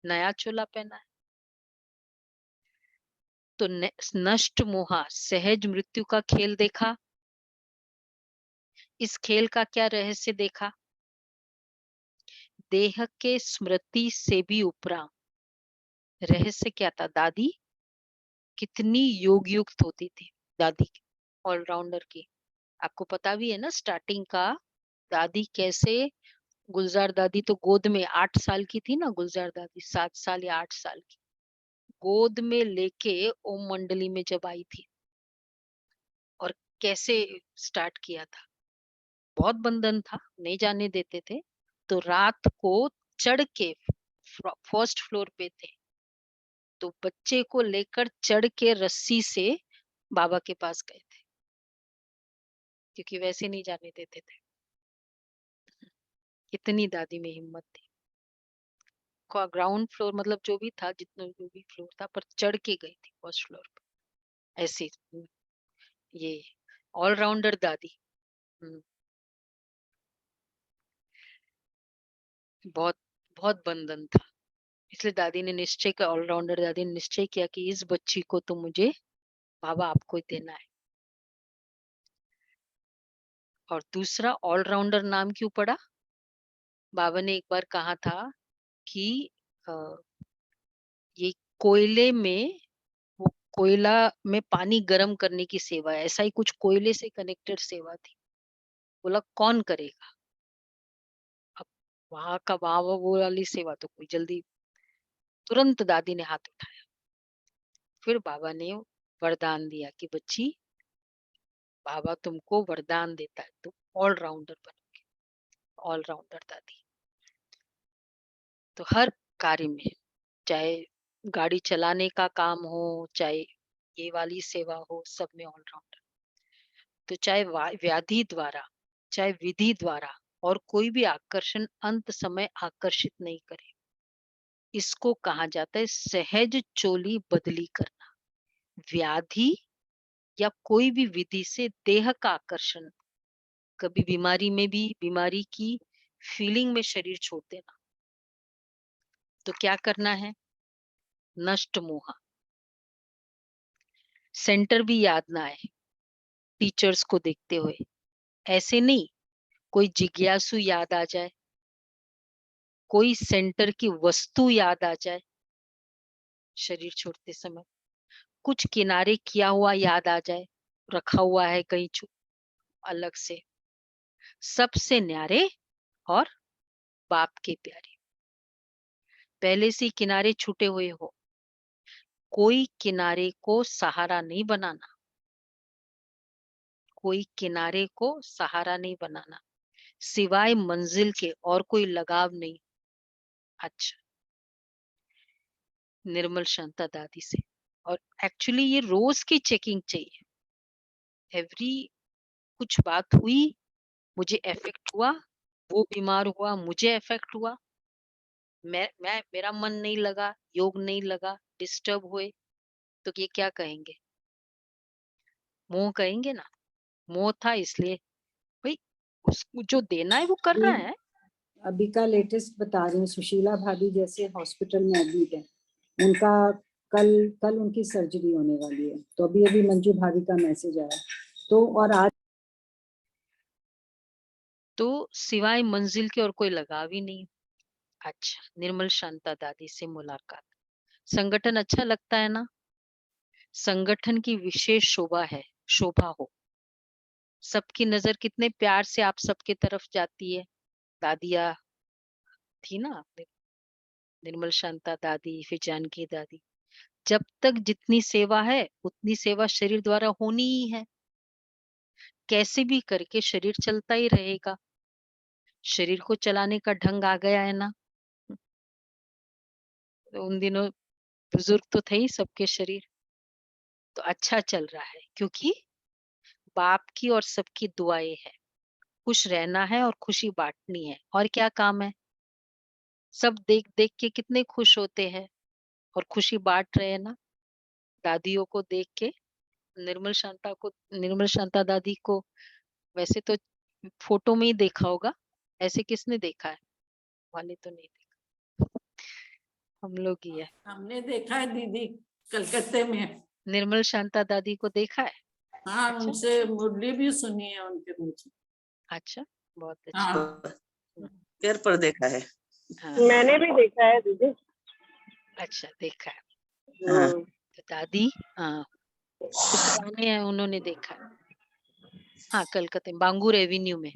S1: नया चोला पहना है। तो नष्ट मोहा सहज मृत्यु का खेल देखा। इस खेल का क्या रहस्य देखा, देह के स्मृति से भी उपरा रहस्य क्या था। दादी कितनी योग युक्त होती थी, दादी ऑलराउंडर की, आपको पता भी है ना स्टार्टिंग का। दादी कैसे, गुलजार दादी तो गोद में 8 साल की थी ना, गुलजार दादी 7 साल या 8 साल की, गोद में लेके ओम मंडली में जब आई थी और कैसे स्टार्ट किया था। बहुत बंधन था, नहीं जाने देते थे, तो रात को चढ़ के फर्स्ट फ्लोर पे थे, तो बच्चे को लेकर चढ़ के रस्सी से बाबा के पास गए थे, क्योंकि वैसे नहीं जाने देते थे। इतनी दादी में हिम्मत थी। ग्राउंड फ्लोर मतलब जो भी था, जितना जो भी फ्लोर था, पर चढ़ के गई थी फर्स्ट फ्लोर पे ऐसी। ये ऑलराउंडर दादी। हम्म, बहुत बहुत बंधन था, इसलिए दादी ने निश्चय किया, ऑलराउंडर दादी ने निश्चय किया कि इस बच्ची को तो मुझे बाबा आपको ही देना है। और दूसरा ऑलराउंडर नाम क्यों पड़ा, बाबा ने एक बार कहा था कि अ, ये कोयले में, वो कोयला में पानी गर्म करने की सेवा है, ऐसा ही कुछ कोयले से कनेक्टेड सेवा थी। बोला कौन करेगा, अब वहां का वहां वो वाली सेवा तो कोई जल्दी, तुरंत दादी ने हाथ उठाया। फिर बाबा ने वरदान दिया कि बच्ची, बाबा तुमको वरदान देता है, तुम ऑलराउंडर बनोगे। ऑलराउंडर दादी तो हर कार्य में, चाहे गाड़ी चलाने का काम हो, चाहे ये वाली सेवा हो, सब में ऑलराउंडर। तो चाहे व्याधि द्वारा, चाहे विधि द्वारा, और कोई भी आकर्षण अंत समय आकर्षित नहीं करे, इसको कहा जाता है सहज चोली बदली करना। व्याधि या कोई भी विधि से देह का आकर्षण, कभी बीमारी में भी बीमारी की फीलिंग में शरीर छोड़ देना, तो क्या करना है? नष्ट मोह। सेंटर भी याद ना आए टीचर्स को देखते हुए। ऐसे नहीं, कोई जिज्ञासु याद आ जाए, कोई सेंटर की वस्तु याद आ जाए शरीर छोड़ते समय, कुछ किनारे किया हुआ याद आ जाए, रखा हुआ है कहीं अलग से। सबसे न्यारे और बाप के प्यारे, पहले से ही किनारे छूटे हुए हो। कोई किनारे को सहारा नहीं बनाना, कोई किनारे को सहारा नहीं बनाना, सिवाय मंजिल के और कोई लगाव नहीं। अच्छा, निर्मल शांता दादी से। और एक्चुअली ये रोज की चेकिंग चाहिए। एवरी कुछ बात हुई, मुझे इफेक्ट हुआ, वो बीमार हुआ, मुझे इफेक्ट हुआ, मैं मेरा मन नहीं लगा, योग नहीं लगा, डिस्टर्ब हुए, तो ये क्या कहेंगे? मोह कहेंगे ना। मोह था इसलिए भाई, उसको जो देना है वो कर रहा है।
S2: अभी का लेटेस्ट बता रही हूँ, सुशीला भाभी जैसे हॉस्पिटल में एडमिट है, उनका कल कल उनकी सर्जरी होने वाली है, तो अभी अभी मंजू भाभी का मैसेज आया, तो और आज
S1: तो सिवाय मंजिल के और कोई लगाव ही नहीं। अच्छा, निर्मल शांता दादी से मुलाकात। संगठन अच्छा लगता है ना? संगठन की विशेष शोभा हो। सबकी नजर कितने प्यार से आप सबके तरफ जाती है। दादिया थी ना, निर्मल शांता दादी, फिर जानकी दादी। जब तक जितनी सेवा है उतनी सेवा शरीर द्वारा होनी ही है। कैसे भी करके शरीर चलता ही रहेगा। शरीर को चलाने का ढंग आ गया है ना। तो उन दिनों बुजुर्ग तो थे ही सबके शरीर, तो अच्छा चल रहा है क्योंकि बाप की और सबकी दुआएं है। खुश रहना है और खुशी बांटनी है, और क्या काम है? सब देख देख के कितने खुश होते हैं और खुशी बांट रहे हैं ना। दादियों को देख के, निर्मल शांता दादी को वैसे तो फोटो में ही देखा होगा, ऐसे किसने देखा है? वाले तो नहीं देखा, हम लोग ही है।
S3: हमने देखा है दीदी, कलकत्ते में।
S1: निर्मल शांता दादी को देखा है?
S3: हाँ,
S1: अच्छा,
S3: उनसे मुरली भी सुनी है उनके मुंह से।
S1: अच्छा, बहुत अच्छा।
S3: हाँ,
S4: पैर पर देखा है।
S1: हाँ,
S5: मैंने भी देखा है दीदी।
S1: अच्छा देखा है।
S4: हाँ,
S1: तो दादी, हाँ, तो पुराने हैं, उन्होंने देखा है। हाँ, कलकत्ते बांगूर एवेन्यू में।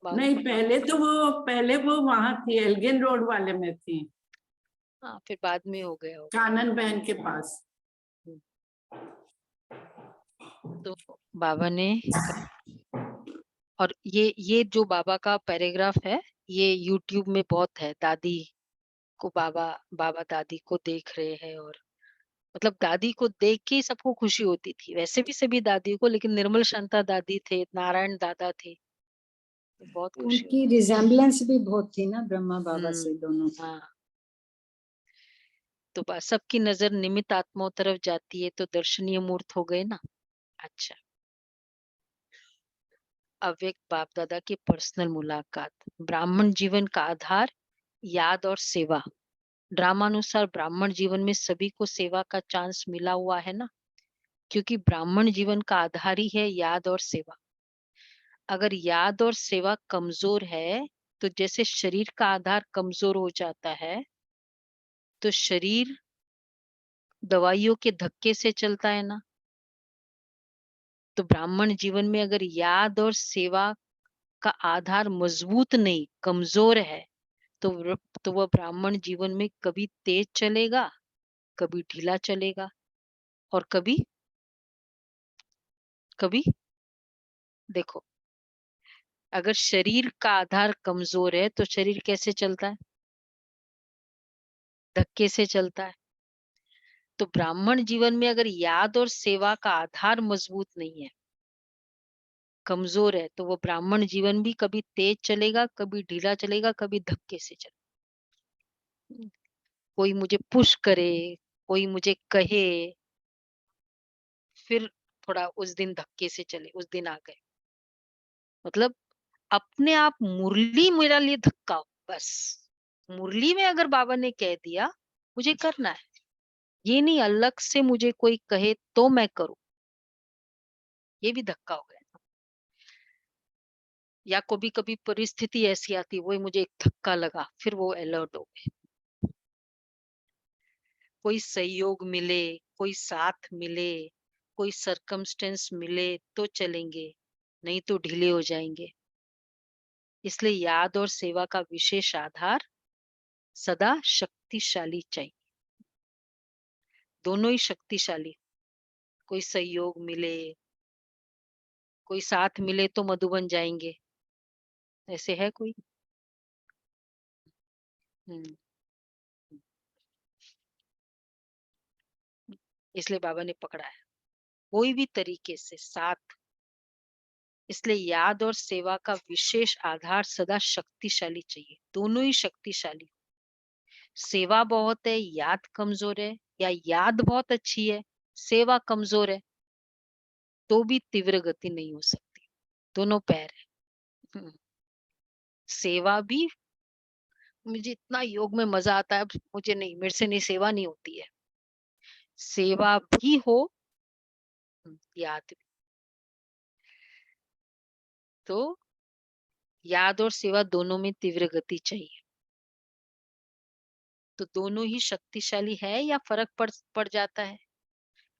S3: नहीं,
S1: बांगूर,
S3: पहले वो वहां थी, एल्गिन रोड वाले में थी,
S1: हाँ, फिर बाद में हो गया होगा।
S3: कानन बहन के पास।
S1: तो बाबा ने और ये जो बाबा का पैराग्राफ है, ये यूट्यूब में बहुत है। दादी को बाबा बाबा दादी को देख रहे हैं, और मतलब दादी को देख के ही सबको खुशी होती थी। वैसे भी सभी दादी को, लेकिन निर्मल शांता दादी थे, नारायण दादा थे, तो बहुत खुशी
S2: उनकी
S1: होती।
S2: रिजेम्बलेंस भी बहुत थी ना ब्रह्मा बाबा से, दोनों।
S1: हाँ, तो बस सबकी नजर निमित्त आत्माओं तरफ जाती है, तो दर्शनीय मूर्त हो गए ना। अच्छा, अव्यक्त बाप दादा की पर्सनल मुलाकात। ब्राह्मण जीवन का आधार याद और सेवा। ड्रामानुसार ब्राह्मण जीवन में सभी को सेवा का चांस मिला हुआ है ना, क्योंकि ब्राह्मण जीवन का आधार ही है याद और सेवा। अगर याद और सेवा कमजोर है, तो जैसे शरीर का आधार कमजोर हो जाता है, तो शरीर दवाइयों के धक्के से चलता है ना। तो ब्राह्मण जीवन में अगर याद और सेवा का आधार मजबूत नहीं, कमजोर है, तो वह ब्राह्मण जीवन में कभी तेज चलेगा, कभी ढीला चलेगा, और कभी कभी देखो, अगर शरीर का आधार कमजोर है तो शरीर कैसे चलता है? धक्के से चलता है। तो ब्राह्मण जीवन में अगर याद और सेवा का आधार मजबूत नहीं है, कमजोर है, तो वो ब्राह्मण जीवन भी कभी तेज चलेगा, कभी ढीला चलेगा, कभी धक्के से चलेगा। कोई मुझे पुश करे, कोई मुझे कहे, फिर थोड़ा उस दिन धक्के से चले, उस दिन आ गए। मतलब अपने आप मुरली मेरा लिए धक्का हो, बस मुरली में अगर बाबा ने कह दिया मुझे करना है, ये नहीं अलग से मुझे कोई कहे तो मैं करूं, ये भी धक्का हो गया। या कभी कभी परिस्थिति ऐसी आती, वही मुझे एक धक्का लगा, फिर वो अलर्ट हो गए। कोई सहयोग मिले, कोई साथ मिले, कोई सरकमस्टेंस मिले तो चलेंगे, नहीं तो ढीले हो जाएंगे। इसलिए याद और सेवा का विशेष आधार सदा शक्तिशाली चाहिए, दोनों ही शक्तिशाली। कोई सहयोग मिले, कोई साथ मिले तो मधुबन जाएंगे, ऐसे है कोई? हम्म, इसलिए बाबा ने पकड़ा है कोई भी तरीके से साथ। इसलिए याद और सेवा का विशेष आधार सदा शक्तिशाली चाहिए, दोनों ही शक्तिशाली। सेवा बहुत है, याद कमजोर है, या याद बहुत अच्छी है, सेवा कमजोर है, तो भी तीव्र गति नहीं हो सकती। दोनों पैर है। सेवा भी, मुझे इतना योग में मजा आता है, मुझे नहीं, मेरे से नहीं सेवा नहीं होती है। सेवा भी हो, याद भी। तो याद और सेवा दोनों में तीव्र गति चाहिए। तो दोनों ही शक्तिशाली है या फर्क पड़ जाता है?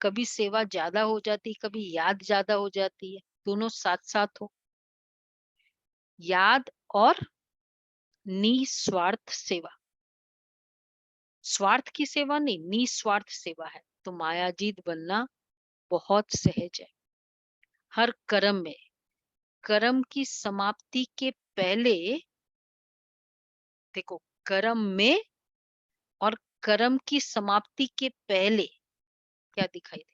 S1: कभी सेवा ज्यादा हो जाती, कभी याद ज्यादा हो जाती है, दोनों साथ साथ हो। याद और निस्वार्थ सेवा, स्वार्थ की सेवा नहीं, निस्वार्थ सेवा है तो मायाजीत बनना बहुत सहज है। हर कर्म में, कर्म की समाप्ति के पहले, देखो, कर्म में और कर्म की समाप्ति के पहले क्या दिखाई दे?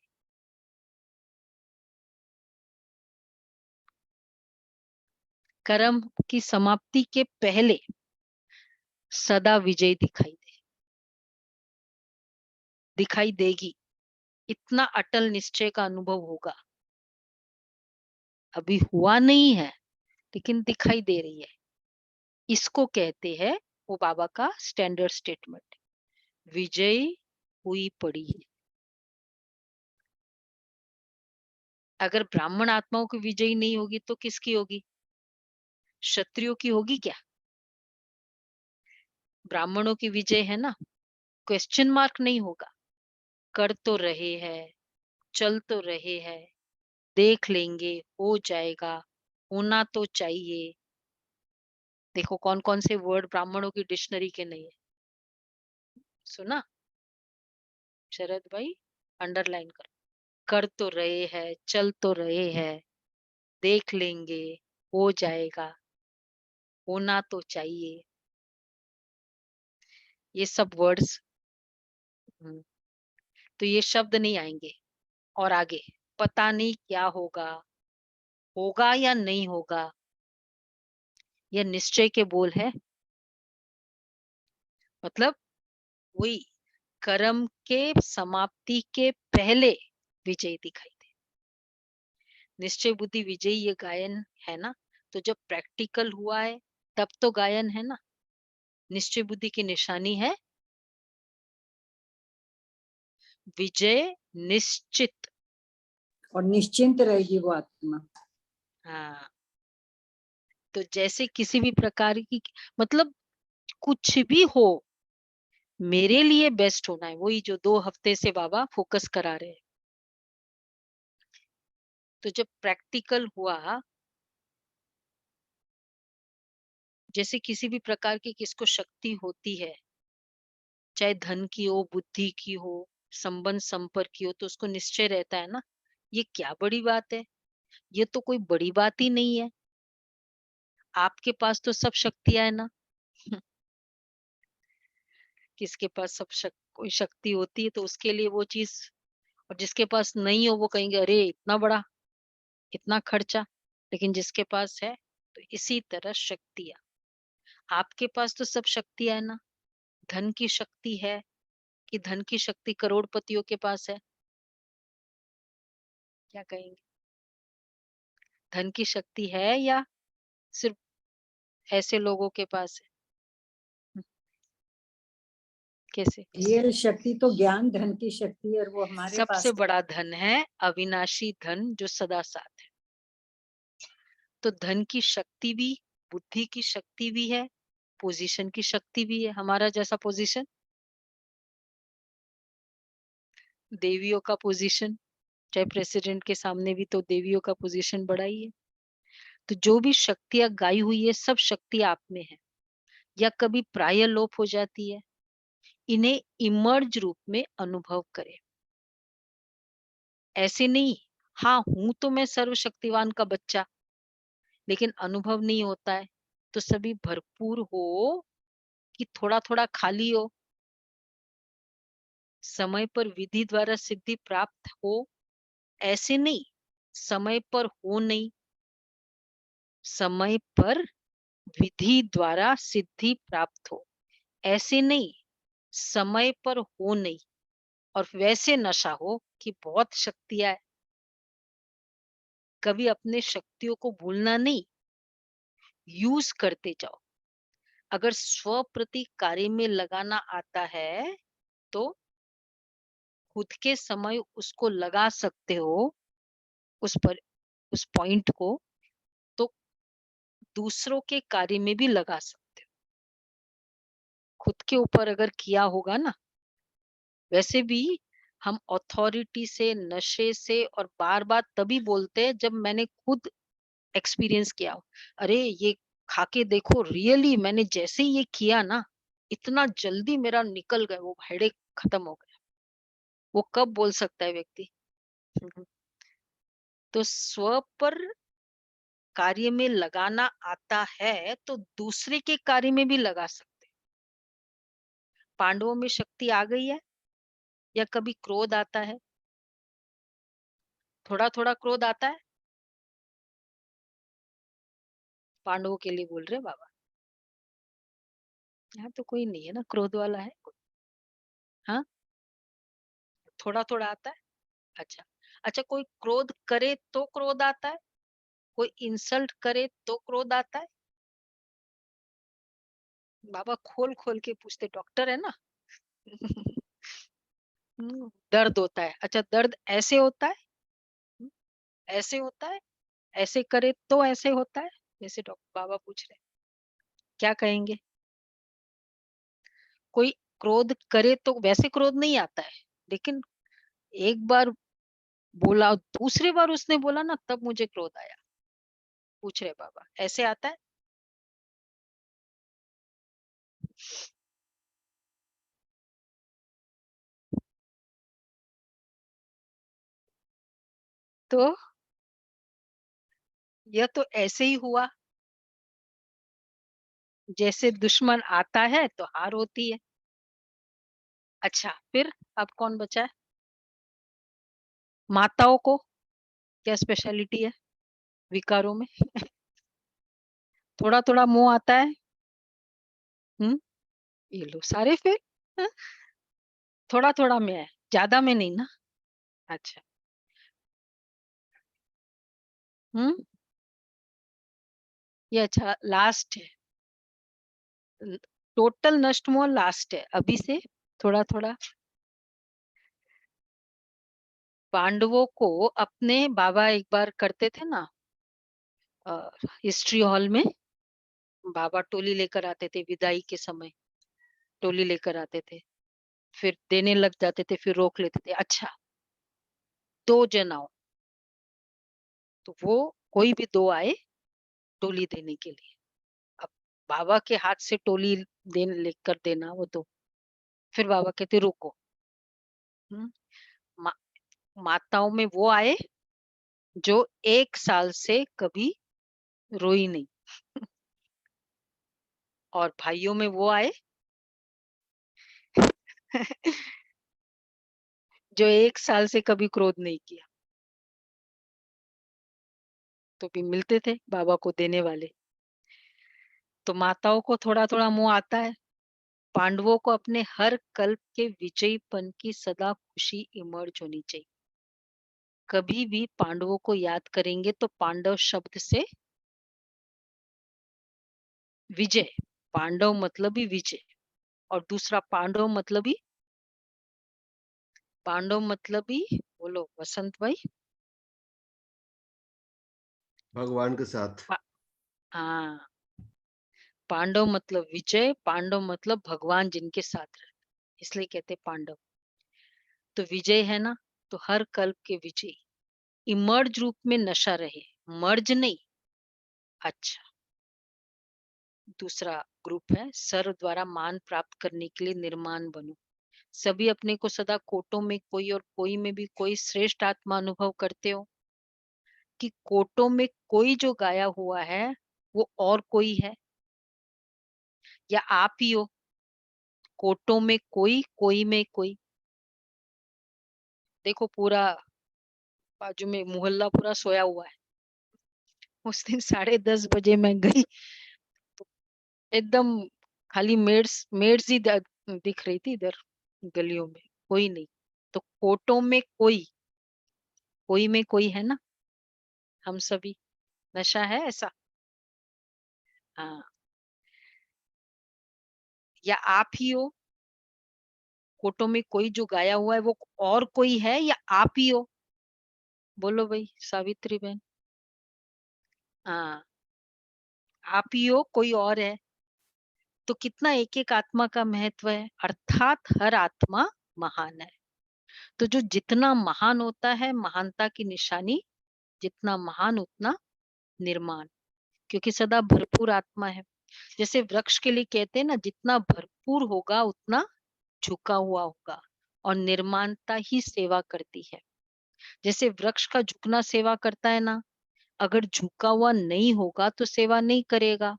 S1: कर्म की समाप्ति के पहले सदा विजय दिखाई देगी, इतना अटल निश्चय का अनुभव होगा। अभी हुआ नहीं है लेकिन दिखाई दे रही है। इसको कहते हैं, वो बाबा का स्टैंडर्ड स्टेटमेंट, विजय हुई पड़ी है। अगर ब्राह्मण आत्माओं की विजयी नहीं होगी तो किसकी होगी? क्षत्रियों की होगी क्या? ब्राह्मणों की विजय है ना, क्वेश्चन मार्क नहीं होगा। कर तो रहे हैं, चल तो रहे हैं, देख लेंगे, हो जाएगा, होना तो चाहिए। देखो कौन कौन से वर्ड ब्राह्मणों की डिक्शनरी के नहीं है, सुना? शरद भाई अंडरलाइन करो। कर तो रहे हैं, चल तो रहे हैं, देख लेंगे, हो जाएगा, होना तो चाहिए, ये सब वर्ड्स। तो ये शब्द नहीं आएंगे। और आगे पता नहीं क्या होगा, होगा या नहीं होगा, यह निश्चय के बोल है। मतलब वही कर्म के समाप्ति के पहले विजय दिखाई दे। निश्चय बुद्धि विजयी, ये गायन है ना, तो जब प्रैक्टिकल हुआ है तब तो गायन है ना। निश्चय बुद्धि की निशानी है विजय निश्चित।
S2: और निश्चिंत रहेगी वो आत्मा।
S1: हाँ, तो जैसे किसी भी प्रकार की, मतलब कुछ भी हो, मेरे लिए बेस्ट होना है, वही जो 2 हफ्ते से बाबा फोकस करा रहे हैं। तो जब प्रैक्टिकल हुआ, जैसे किसी भी प्रकार की किसको शक्ति होती है, चाहे धन की हो, बुद्धि की हो, संबंध संपर्क की हो, तो उसको निश्चय रहता है ना, ये क्या बड़ी बात है, ये तो कोई बड़ी बात ही नहीं है, आपके पास तो सब शक्तियां है ना। किसके पास कोई शक्ति होती है तो उसके लिए वो चीज, और जिसके पास नहीं हो वो कहेंगे अरे इतना बड़ा, इतना खर्चा। लेकिन जिसके पास है, तो इसी तरह शक्तियां, आपके पास तो सब शक्तियां है ना। धन की शक्ति है कि धन की शक्ति करोड़पतियों के पास है? क्या कहेंगे? धन की शक्ति है या सिर्फ ऐसे लोगों के पास है? कैसे?
S2: रियल शक्ति तो ज्ञान धन की शक्ति है और वो हमारे पास
S1: सबसे बड़ा धन है अविनाशी धन जो सदा साथ है। तो धन की शक्ति भी, बुद्धि की शक्ति भी है, पोजीशन की शक्ति भी है। हमारा जैसा पोजीशन, देवियों का पोजीशन, चाहे प्रेसिडेंट के सामने भी तो देवियों का पोजीशन बड़ा ही है। तो जो भी शक्तियां गाई हुई है, सब शक्ति आप में है या कभी प्राय लोप हो जाती है। इन्हें इमर्ज रूप में अनुभव करें। ऐसे नहीं, हाँ हूं तो मैं सर्वशक्तिवान का बच्चा, लेकिन अनुभव नहीं होता है। तो सभी भरपूर हो कि थोड़ा थोड़ा खाली हो, समय पर विधि द्वारा सिद्धि प्राप्त हो, ऐसे नहीं समय पर हो नहीं, समय पर विधि द्वारा सिद्धि प्राप्त हो, ऐसे नहीं समय पर हो नहीं, और वैसे नशा हो कि बहुत शक्तियां है। कभी अपने शक्तियों को भूलना नहीं, यूज करते जाओ। अगर स्व प्रति कार्य में लगाना आता है तो खुद के समय उसको लगा सकते हो, उस पर, उस पॉइंट को, तो दूसरों के कार्य में भी लगा सकते हो। खुद के ऊपर अगर किया होगा ना, वैसे भी हम अथॉरिटी से, नशे से, और बार बार तभी बोलते हैं जब मैंने खुद एक्सपीरियंस किया हो। अरे ये खा के देखो, रियली मैंने जैसे ही ये किया ना, इतना जल्दी मेरा निकल गया, वो हेडेक खत्म हो गया। वो कब बोल सकता है व्यक्ति? तो स्व पर कार्य में लगाना आता है तो दूसरे के कार्य में भी लगा सकते। पांडवों में शक्ति आ गई है या कभी क्रोध आता है? थोड़ा थोड़ा क्रोध आता है। पांडवों के लिए बोल रहे बाबा, यहाँ तो कोई नहीं है ना क्रोध वाला है। हाँ, थोड़ा थोड़ा आता है। अच्छा, अच्छा, कोई क्रोध करे तो क्रोध आता है, कोई इंसल्ट करे तो क्रोध आता है। बाबा खोल खोल के पूछते, डॉक्टर है ना। दर्द होता है, अच्छा दर्द ऐसे होता है, हम्म, ऐसे होता है, ऐसे करे तो ऐसे होता है, जैसे डॉक्टर बाबा पूछ रहे हैं, क्या कहेंगे? कोई क्रोध करे तो वैसे क्रोध नहीं आता है, लेकिन एक बार बोला, दूसरी बार उसने बोला ना, तब मुझे क्रोध आया। पूछ रहे बाबा, ऐसे आता है? तो यह तो ऐसे ही हुआ, जैसे दुश्मन आता है तो हार होती है। अच्छा, फिर अब कौन बचा है? माताओं को क्या स्पेशलिटी है विकारों में? थोड़ा थोड़ा मुंह आता है। ये लो सारे फिर, हाँ? थोड़ा थोड़ा में है, ज्यादा में नहीं ना। अच्छा, हम्म, ये अच्छा लास्ट है, टोटल नष्ट मोह लास्ट है अभी से। थोड़ा थोड़ा पांडवों को अपने बाबा एक बार करते थे ना, हिस्ट्री हॉल में बाबा टोली लेकर आते थे, विदाई के समय टोली लेकर आते थे, फिर देने लग जाते थे, फिर रोक लेते थे। अच्छा, 2 जन आओ, तो वो कोई भी 2 आए टोली देने के लिए। अब बाबा के हाथ से टोली देने लेकर देना वो 2, फिर बाबा कहते रुको। हम्म, मा, माताओं में वो आए जो 1 साल से कभी रोई नहीं, और भाइयों में वो आए जो 1 साल से कभी क्रोध नहीं किया, तो भी मिलते थे बाबा को देने वाले। तो माताओं को थोड़ा थोड़ा मुंह आता है। पांडवों को अपने हर कल्प के विजयीपन की सदा खुशी इमर्ज होनी चाहिए। कभी भी पांडवों को याद करेंगे तो पांडव शब्द से विजय, पांडव मतलब ही विजय, और दूसरा पांडव मतलबी, पांडव मतलबी बोलो वसंत भाई।
S5: भगवान के साथ।
S1: हाँ, पांडव मतलब विजय, पांडव मतलब भगवान जिनके साथ रहते, इसलिए कहते पांडव। तो विजय है ना, तो हर कल्प के विजय इमर्ज रूप में नशा रहे, मर्ज नहीं। अच्छा, दूसरा ग्रुप है सर्व द्वारा मान प्राप्त करने के लिए निर्माण बनो। सभी अपने को सदा कोटों में कोई और कोई में भी कोई श्रेष्ठ आत्मा अनुभव करते हो कि कोटों में कोई जो गाया हुआ है वो और कोई है या आप ही हो। कोटों में कोई, कोई में कोई। देखो पूरा बाजू में मोहल्ला पूरा सोया हुआ है। उस दिन 10:30 बजे मैं गई तो एकदम खाली मेड्स ही दिख रही थी इधर गलियों में, कोई नहीं। तो कोटों में कोई, कोई में कोई है ना, हम सभी। नशा है ऐसा। हाँ, या आप ही हो। कोटों में कोई जो गाया हुआ है वो और कोई है या आप ही हो। बोलो भाई सावित्री बहन। हाँ, आप ही हो, कोई और है। तो कितना एक एक आत्मा का महत्व है, अर्थात हर आत्मा महान है। तो जो जितना महान होता है, महानता की निशानी जितना महान उतना निर्माण, क्योंकि सदा भरपूर आत्मा है। जैसे वृक्ष के लिए कहते हैं ना, जितना भरपूर होगा उतना झुका हुआ होगा, और निर्माणता ही सेवा करती है। जैसे वृक्ष का झुकना सेवा करता है ना, अगर झुका हुआ नहीं होगा तो सेवा नहीं करेगा।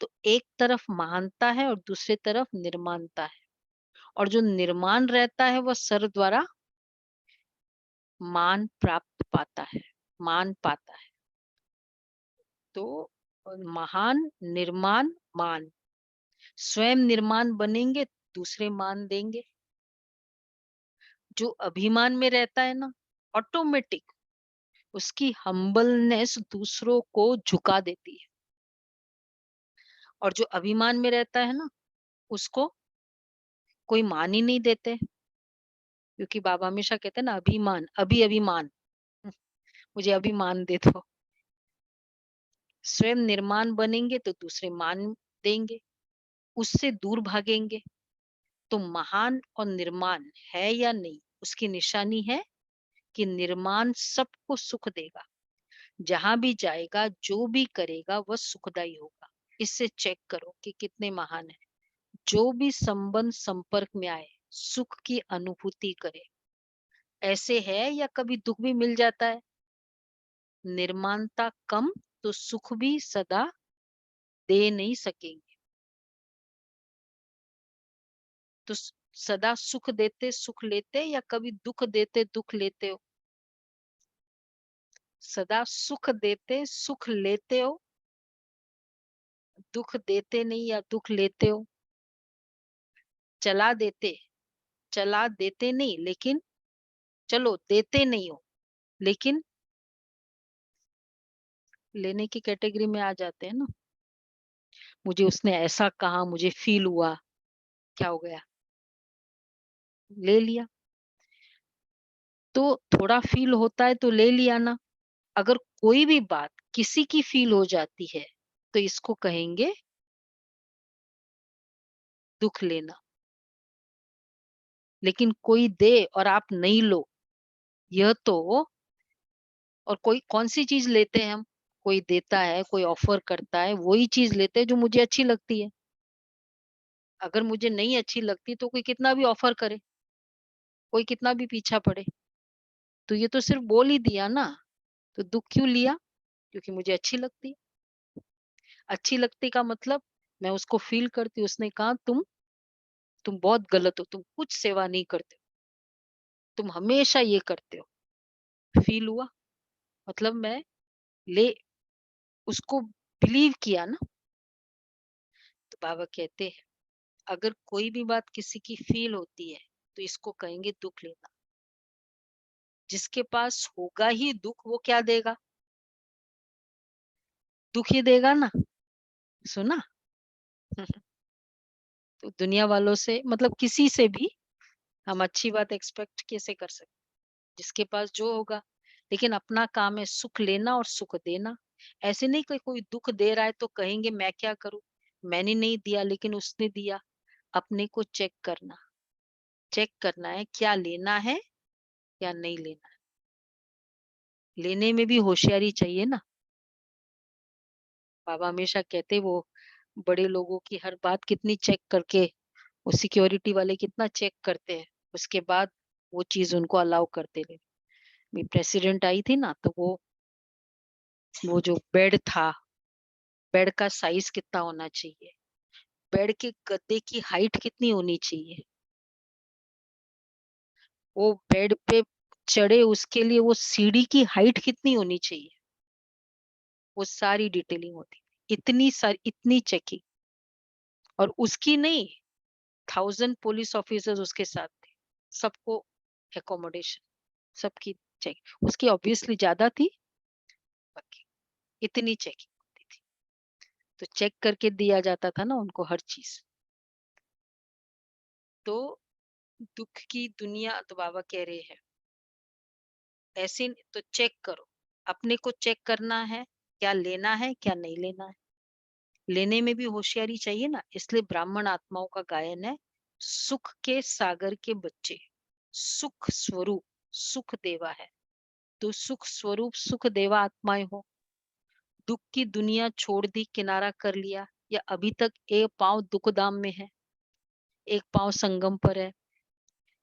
S1: तो एक तरफ महानता है और दूसरे तरफ निर्माणता है, और जो निर्माण रहता है वह सर द्वारा मान प्राप्त पाता है, मान पाता है। तो महान, निर्माण, मान। स्वयं निर्माण बनेंगे, दूसरे मान देंगे। जो अभिमान में रहता है ना, ऑटोमेटिक उसकी हम्बलनेस दूसरों को झुका देती है। और जो अभिमान में रहता है ना, उसको कोई मान ही नहीं देते, क्योंकि बाबा हमेशा कहते हैं ना, अभिमान, अभिमान, मुझे अभिमान दे दो। स्वयं निर्माण बनेंगे तो दूसरे मान देंगे, उससे दूर भागेंगे। तो महान और निर्माण है या नहीं, उसकी निशानी है कि निर्माण सबको सुख देगा। जहां भी जाएगा, जो भी करेगा वह सुखदायी होगा। इससे चेक करो कि कितने महान है। जो भी संबंध संपर्क में आए, सुख की अनुभूति करे। ऐसे है या कभी दुख भी मिल जाता है। निर्माणता कम तो सुख भी सदा दे नहीं सकेंगे। तो सदा सुख देते सुख लेते, या कभी दुख देते दुख लेते हो। सदा सुख देते सुख लेते हो, दुख देते नहीं या दुख लेते हो। चला देते नहीं, लेकिन चलो देते नहीं हो, लेकिन लेने की कैटेगरी में आ जाते हैं ना। मुझे उसने ऐसा कहा, मुझे फील हुआ, क्या हो गया, ले लिया। तो थोड़ा फील होता है तो ले लिया ना। अगर कोई भी बात किसी की फील हो जाती है तो इसको कहेंगे दुख लेना। लेकिन कोई दे और आप नहीं लो, यह तो। और कोई कौन सी चीज लेते हैं हम, कोई देता है, कोई ऑफर करता है, वही चीज लेते हैं जो मुझे अच्छी लगती है। अगर मुझे नहीं अच्छी लगती तो कोई कितना भी ऑफर करे, कोई कितना भी पीछा पड़े, तो ये तो सिर्फ बोल ही दिया ना। तो दुख क्यों लिया, क्योंकि मुझे अच्छी लगती। अच्छी लगती का मतलब मैं उसको फील करती। उसने कहा तुम बहुत गलत हो, तुम कुछ सेवा नहीं करते हो, तुम हमेशा ये करते हो। फील हुआ, मतलब मैं ले उसको बिलीव किया ना। तो बाबा कहते हैं अगर कोई भी बात किसी की फील होती है तो इसको कहेंगे दुख लेना। जिसके पास होगा ही दुख, वो क्या देगा, दुख ही देगा ना। सुना। तो दुनिया वालों से मतलब किसी से भी हम अच्छी बात एक्सपेक्ट कैसे कर सकते, जिसके पास जो होगा। लेकिन अपना काम है सुख लेना और सुख देना। ऐसे नहीं कि कोई दुख दे रहा है तो कहेंगे मैं क्या करूं, मैंने नहीं दिया लेकिन उसने दिया। अपने को चेक करना है क्या लेना है क्या नहीं लेना है। लेने में भी होशियारी चाहिए ना। बाबा हमेशा कहते वो बड़े लोगों की हर बात कितनी चेक करके, वो सिक्योरिटी वाले कितना चेक करते हैं, उसके बाद वो चीज उनको अलाउ करते रहे। मेरी प्रेसिडेंट आई थी ना, तो वो जो बेड था, बेड का साइज कितना होना चाहिए, बेड के गद्दे की हाइट कितनी होनी चाहिए, वो बेड पे चढ़े उसके लिए वो सीढ़ी की हाइट कितनी होनी चाहिए, वो सारी डिटेलिंग होती थी। इतनी चेकिंग। और उसकी नहीं, 1000 पुलिस ऑफिसर्स उसके साथ थे, सबको एकोमोडेशन, सबकी चेक। उसकी ऑब्वियसली ज्यादा थी, बाकी इतनी चेकिंग होती थी। तो चेक करके दिया जाता था ना उनको हर चीज। तो दुख की दुनिया, तो बाबा कह रहे हैं ऐसे तो चेक करो, अपने को चेक करना है क्या लेना है क्या नहीं लेना है। लेने में भी होशियारी चाहिए ना। इसलिए ब्राह्मण आत्माओं का गायन है, सुख के सागर के बच्चे, सुख स्वरूप सुख देवा है। तो सुख स्वरूप सुख देवा आत्माएं हो, दुख की दुनिया छोड़ दी, किनारा कर लिया, या अभी तक एक पांव दुख धाम में है, एक पांव संगम पर है।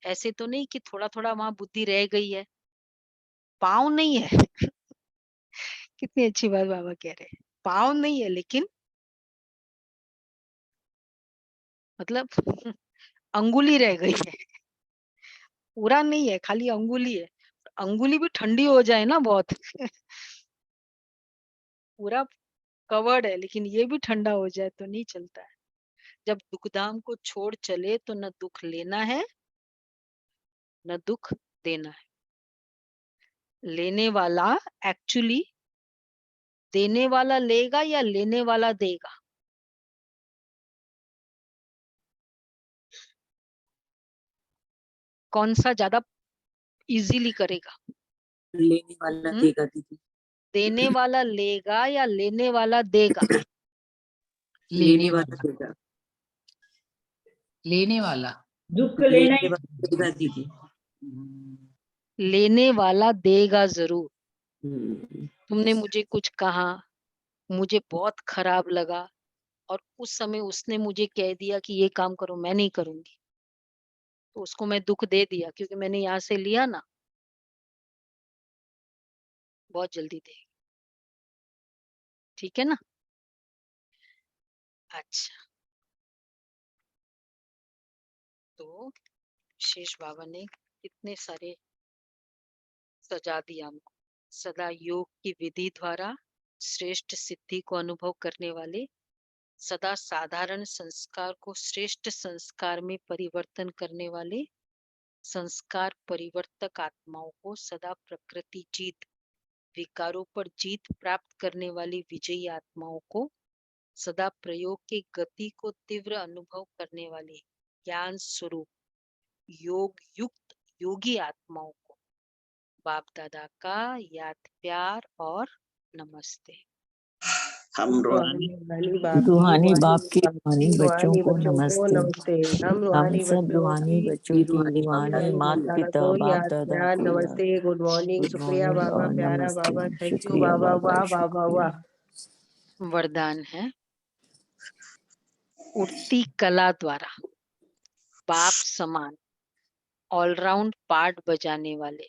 S1: ऐसे तो नहीं कि थोड़ा थोड़ा वहां बुद्धि रह गई है, पांव नहीं है। कितनी अच्छी बात बाबा कह रहे हैं, पांव नहीं है लेकिन मतलब अंगुली रह गई है, पूरा नहीं है, खाली अंगुली है। अंगुली भी ठंडी हो जाए ना बहुत पूरा कवर्ड है लेकिन ये भी ठंडा हो जाए तो नहीं चलता है। जब दुखधाम को छोड़ चले तो न दुख लेना है न दुख देना है। लेने वाला एक्चुअली देने वाला लेगा या लेने वाला देगा? कौन सा ज्यादा इजीली करेगा?
S6: लेने वाला देगा दीदी।
S1: देने वाला लेगा या लेने वाला देगा?
S6: लेने वाला देगा।
S7: लेने वाला।
S3: दुख
S6: लेने
S3: लेना
S6: वाला देगा दीदी।
S1: लेने वाला देगा जरूर।
S6: हम्म,
S1: तुमने मुझे कुछ कहा, मुझे बहुत खराब लगा, और उस समय उसने मुझे कह दिया कि ये काम करो, मैं नहीं करूंगी, तो उसको मैं दुख दे दिया क्योंकि मैंने यहाँ से लिया ना, बहुत जल्दी दे। ठीक है ना? अच्छा, तो शेष बाबा ने कितने सारे सजा दिया हमको। सदा योग की विधि द्वारा श्रेष्ठ सिद्धि को अनुभव करने वाले, सदा साधारण संस्कार को श्रेष्ठ संस्कार में परिवर्तन करने वाले, संस्कार परिवर्तक आत्माओं को, सदा प्रकृति जीत विकारों पर जीत प्राप्त करने वाली विजयी आत्माओं को, सदा प्रयोग की गति को तीव्र अनुभव करने वाले ज्ञान स्वरूप योग युक्त योगी आत्माओं को बाप दादा का याद प्यार और नमस्ते।
S4: हम रूहानी
S8: रूहानी बाप के रूहानी बच्चों
S9: रूहानी
S8: को
S9: बच्चों को
S8: नमस्ते।
S9: नमस्ते। हम
S8: हम
S9: रूहानी
S8: सब
S9: बच्चों
S8: रूहानी
S9: की
S8: बच्चों की रूहानी माता
S9: दादा
S8: पिता
S9: को
S8: बाप
S9: याद
S8: दादा
S9: प्यार
S8: को याद।
S9: नमस्ते, गुड मॉर्निंग,
S8: गुड
S9: शुक्रिया
S8: मॉर्निंग
S9: बाबा,
S8: और
S9: प्यारा
S8: नमस्ते।
S9: बाबा, थैंक यू
S8: शुक्रिया
S9: बाबा,
S8: बाबा,
S9: वाह बाबा
S8: शुक्रिया।
S9: वाह।
S1: वरदान है, उड़ती कला द्वारा बाप समान ऑलराउंड पार्ट बजाने वाले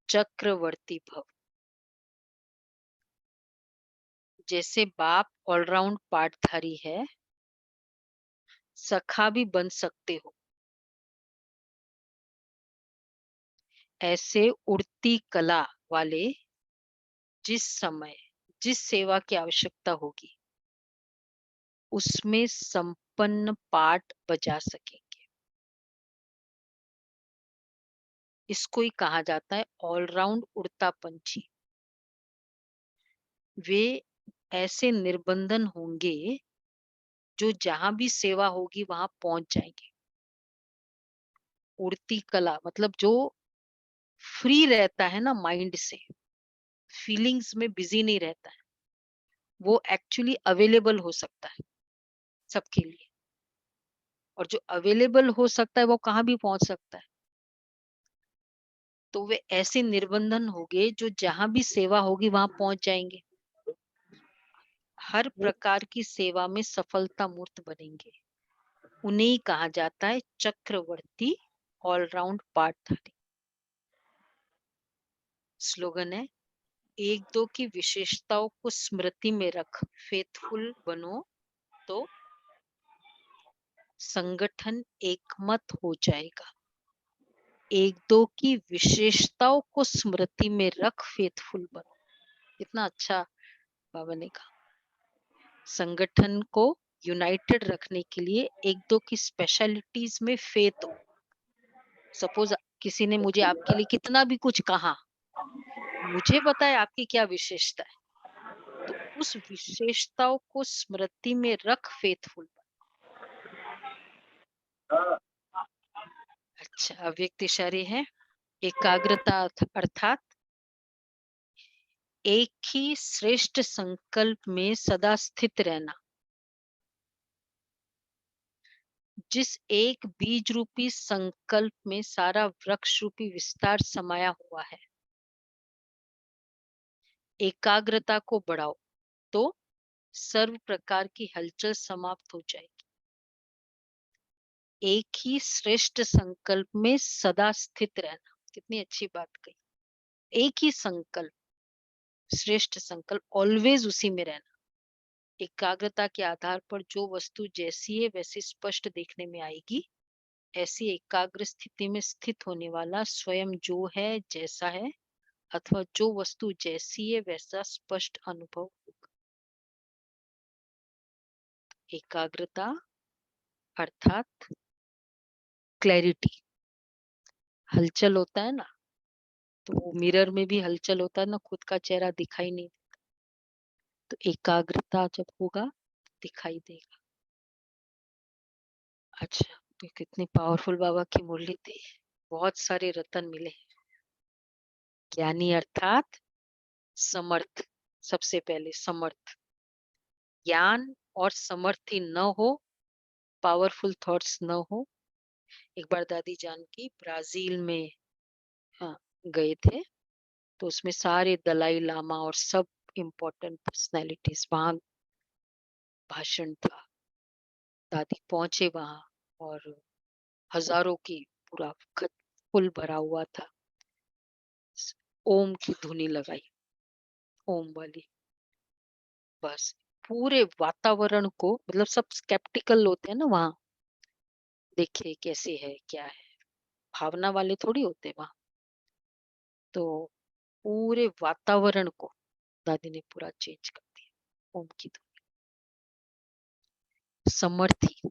S1: चक्रवर्ती भव। जैसे बाप ऑलराउंड पार्टधारी है, सखा भी बन सकते हो, ऐसे उड़ती कला वाले जिस समय जिस सेवा की आवश्यकता होगी उसमें संपन्न पाठ बजा सकेंगे। इसको ही कहा जाता है ऑलराउंड उड़ता पंछी। वे ऐसे निर्बंधन होंगे जो जहां भी सेवा होगी वहां पहुंच जाएंगे। उड़ती कला मतलब जो फ्री रहता है ना माइंड से, फीलिंग्स में बिजी नहीं रहता है, वो एक्चुअली अवेलेबल हो सकता है सबके लिए। और जो अवेलेबल हो सकता है वो कहाँ भी पहुंच सकता है। तो वे ऐसे निर्बंधन होंगे जो जहां भी सेवा होगी वहां पहुंच जाएंगे। हर प्रकार की सेवा में सफलता मूर्त बनेंगे। उन्हें ही कहा जाता है चक्रवर्ती ऑलराउंड पाठधारी। स्लोगन है, एक दो की विशेषताओं को स्मृति में रख फेथफुल बनो तो संगठन एकमत हो जाएगा। एक दो की विशेषताओं को स्मृति में रख फेथफुल बनो। कितना अच्छा बाबा ने कहा। संगठन को यूनाइटेड रखने के लिए एक दो की स्पेशलिटीज में फेथ हो। सपोज किसी ने मुझे आपके लिए कितना भी कुछ कहा, मुझे पता है आपकी क्या विशेषता है, तो उस विशेषताओं को स्मृति में रख फेथफुल। अच्छा, अव्यक्त इशारे है। एकाग्रता अर्थात एक ही श्रेष्ठ संकल्प में सदा स्थित रहना। जिस एक बीज रूपी संकल्प में सारा वृक्ष रूपी विस्तार समाया हुआ है। एकाग्रता को बढ़ाओ तो सर्व प्रकार की हलचल समाप्त हो जाएगी। एक ही श्रेष्ठ संकल्प में सदा स्थित रहना, कितनी अच्छी बात कही। एक ही संकल्प, श्रेष्ठ संकल्प, ऑलवेज उसी में रहना। एकाग्रता के आधार पर जो वस्तु जैसी है वैसी स्पष्ट देखने में आएगी। ऐसी एकाग्र स्थिति में स्थित होने वाला स्वयं जो है जैसा है अथवा जो वस्तु जैसी है वैसा स्पष्ट अनुभव होगा। एकाग्रता अर्थात क्लैरिटी। हलचल होता है ना, तो वो मिरर में भी हलचल होता है ना, खुद का चेहरा दिखाई नहीं देता। तो एकाग्रता जब होगा दिखाई देगा। अच्छा, तो कितनी पावरफुल बाबा की मुरली थी। बहुत सारे रतन मिले। ज्ञानी अर्थात समर्थ। सबसे पहले समर्थ। ज्ञान और समर्थी न हो, पावरफुल थॉट्स न हो। एक बार दादी जानकी ब्राजील में गए थे, तो उसमें सारे दलाई लामा और सब इम्पोर्टेंट पर्सनैलिटीज वहां भाषण था। दादी पहुंचे वहां और हजारों की पूरा फुल भरा हुआ था। ओम की धुनी लगाई, ओम वाली। बस पूरे वातावरण को, मतलब सब स्केप्टिकल होते हैं ना वहां, देखे कैसे है क्या है, भावना वाले थोड़ी होते वहां। तो पूरे वातावरण को दादी ने पूरा चेंज कर दिया। ओम की धुनी। समर्थी,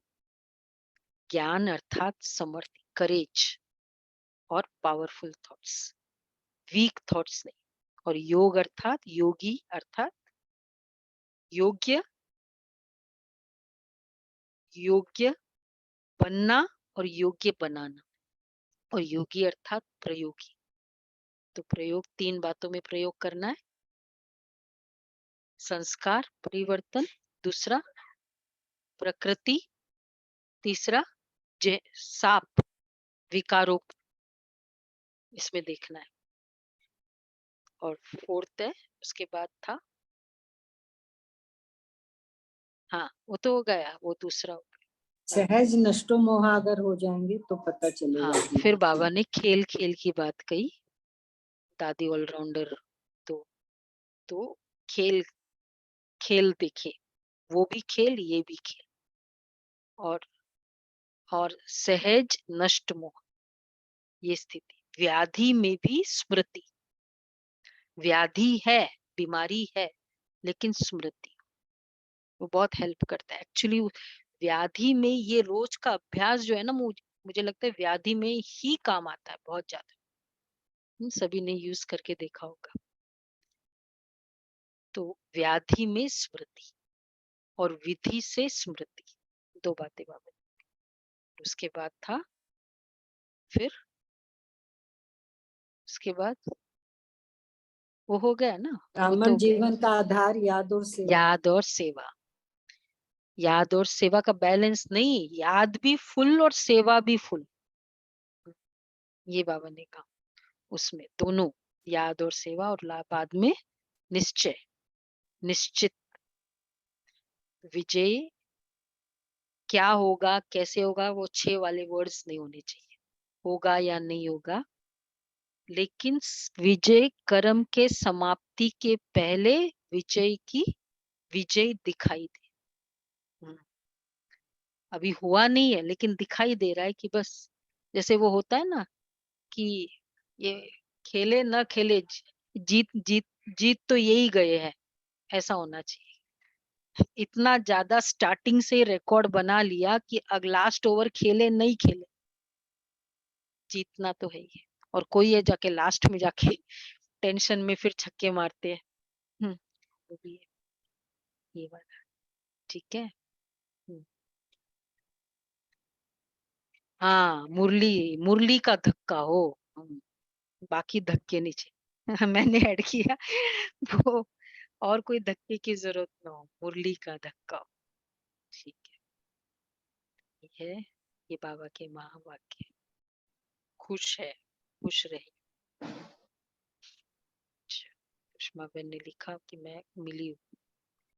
S1: ज्ञान अर्थात समर्थी, करेज और पावरफुल थॉट्स, वीक थॉट्स नहीं। और योग अर्थात योगी अर्थात योग्य, योग्य बनना और योग्य बनाना। और योगी अर्थात प्रयोगी। तो प्रयोग 3 बातों में प्रयोग करना है। संस्कार परिवर्तन, दूसरा प्रकृति, तीसरा साप विकारों, इसमें देखना है। और 4th है, उसके बाद था, हाँ वो तो हो गया, वो दूसरा हो गया।
S2: सहज नष्टो मोह अगर हो जाएंगे तो पता चलेगा।
S1: हाँ, फिर बाबा ने खेल खेल की बात कही। दादी ऑलराउंडर, तो खेल खेल देखे, वो भी खेल ये भी खेल। और सहज नष्ट मोह, ये स्थिति। व्याधि में भी स्मृति। व्याधि है, बीमारी है, लेकिन स्मृति वो बहुत हेल्प करता है। एक्चुअली व्याधि में ये रोज का अभ्यास जो है ना, मुझे लगता है व्याधि में ही काम आता है बहुत ज्यादा। सभी ने यूज करके देखा होगा। तो व्याधि में स्मृति और विधि से स्मृति। 2 बातें बाबा ने। उसके बाद था फिर उसके बाद वो हो गया ना, वो
S2: अमर
S1: तो
S2: जीवन का आधार याद और सेवा।
S1: याद और सेवा। याद और सेवा का बैलेंस नहीं, याद भी फुल और सेवा भी फुल, ये बाबा ने कहा। उसमें दोनों याद और सेवा, और बाद में निश्चय, निश्चित विजय क्या होगा कैसे होगा, वो 6 वाले वर्ड्स नहीं होने चाहिए, होगा या नहीं होगा, लेकिन विजय कर्म के समाप्ति के पहले विजय की विजय दिखाई दे। अभी हुआ नहीं है लेकिन दिखाई दे रहा है कि बस जैसे वो होता है ना कि ये खेले ना खेले, जीत जीत जीत तो यही गए हैं, ऐसा होना चाहिए। इतना ज्यादा स्टार्टिंग से रिकॉर्ड बना लिया कि लास्ट ओवर खेले नहीं खेले, जीतना तो है ही है। और कोई है जाके लास्ट में जाके टेंशन में फिर छक्के मारते हैं, वो भी है ये वाला। ठीक है। हाँ, मुरली मुरली का धक्का हो, बाकी धक्के नहीं चाहिए। मैंने ऐड किया वो, और कोई धक्के की जरूरत ना हो, मुरली का धक्का हो। ठीक है, ये है ये बाबा के महावाक्य। खुश है, खुश रहे। अच्छा, सुषमा बहन ने लिखा कि मैं मिली हूँ।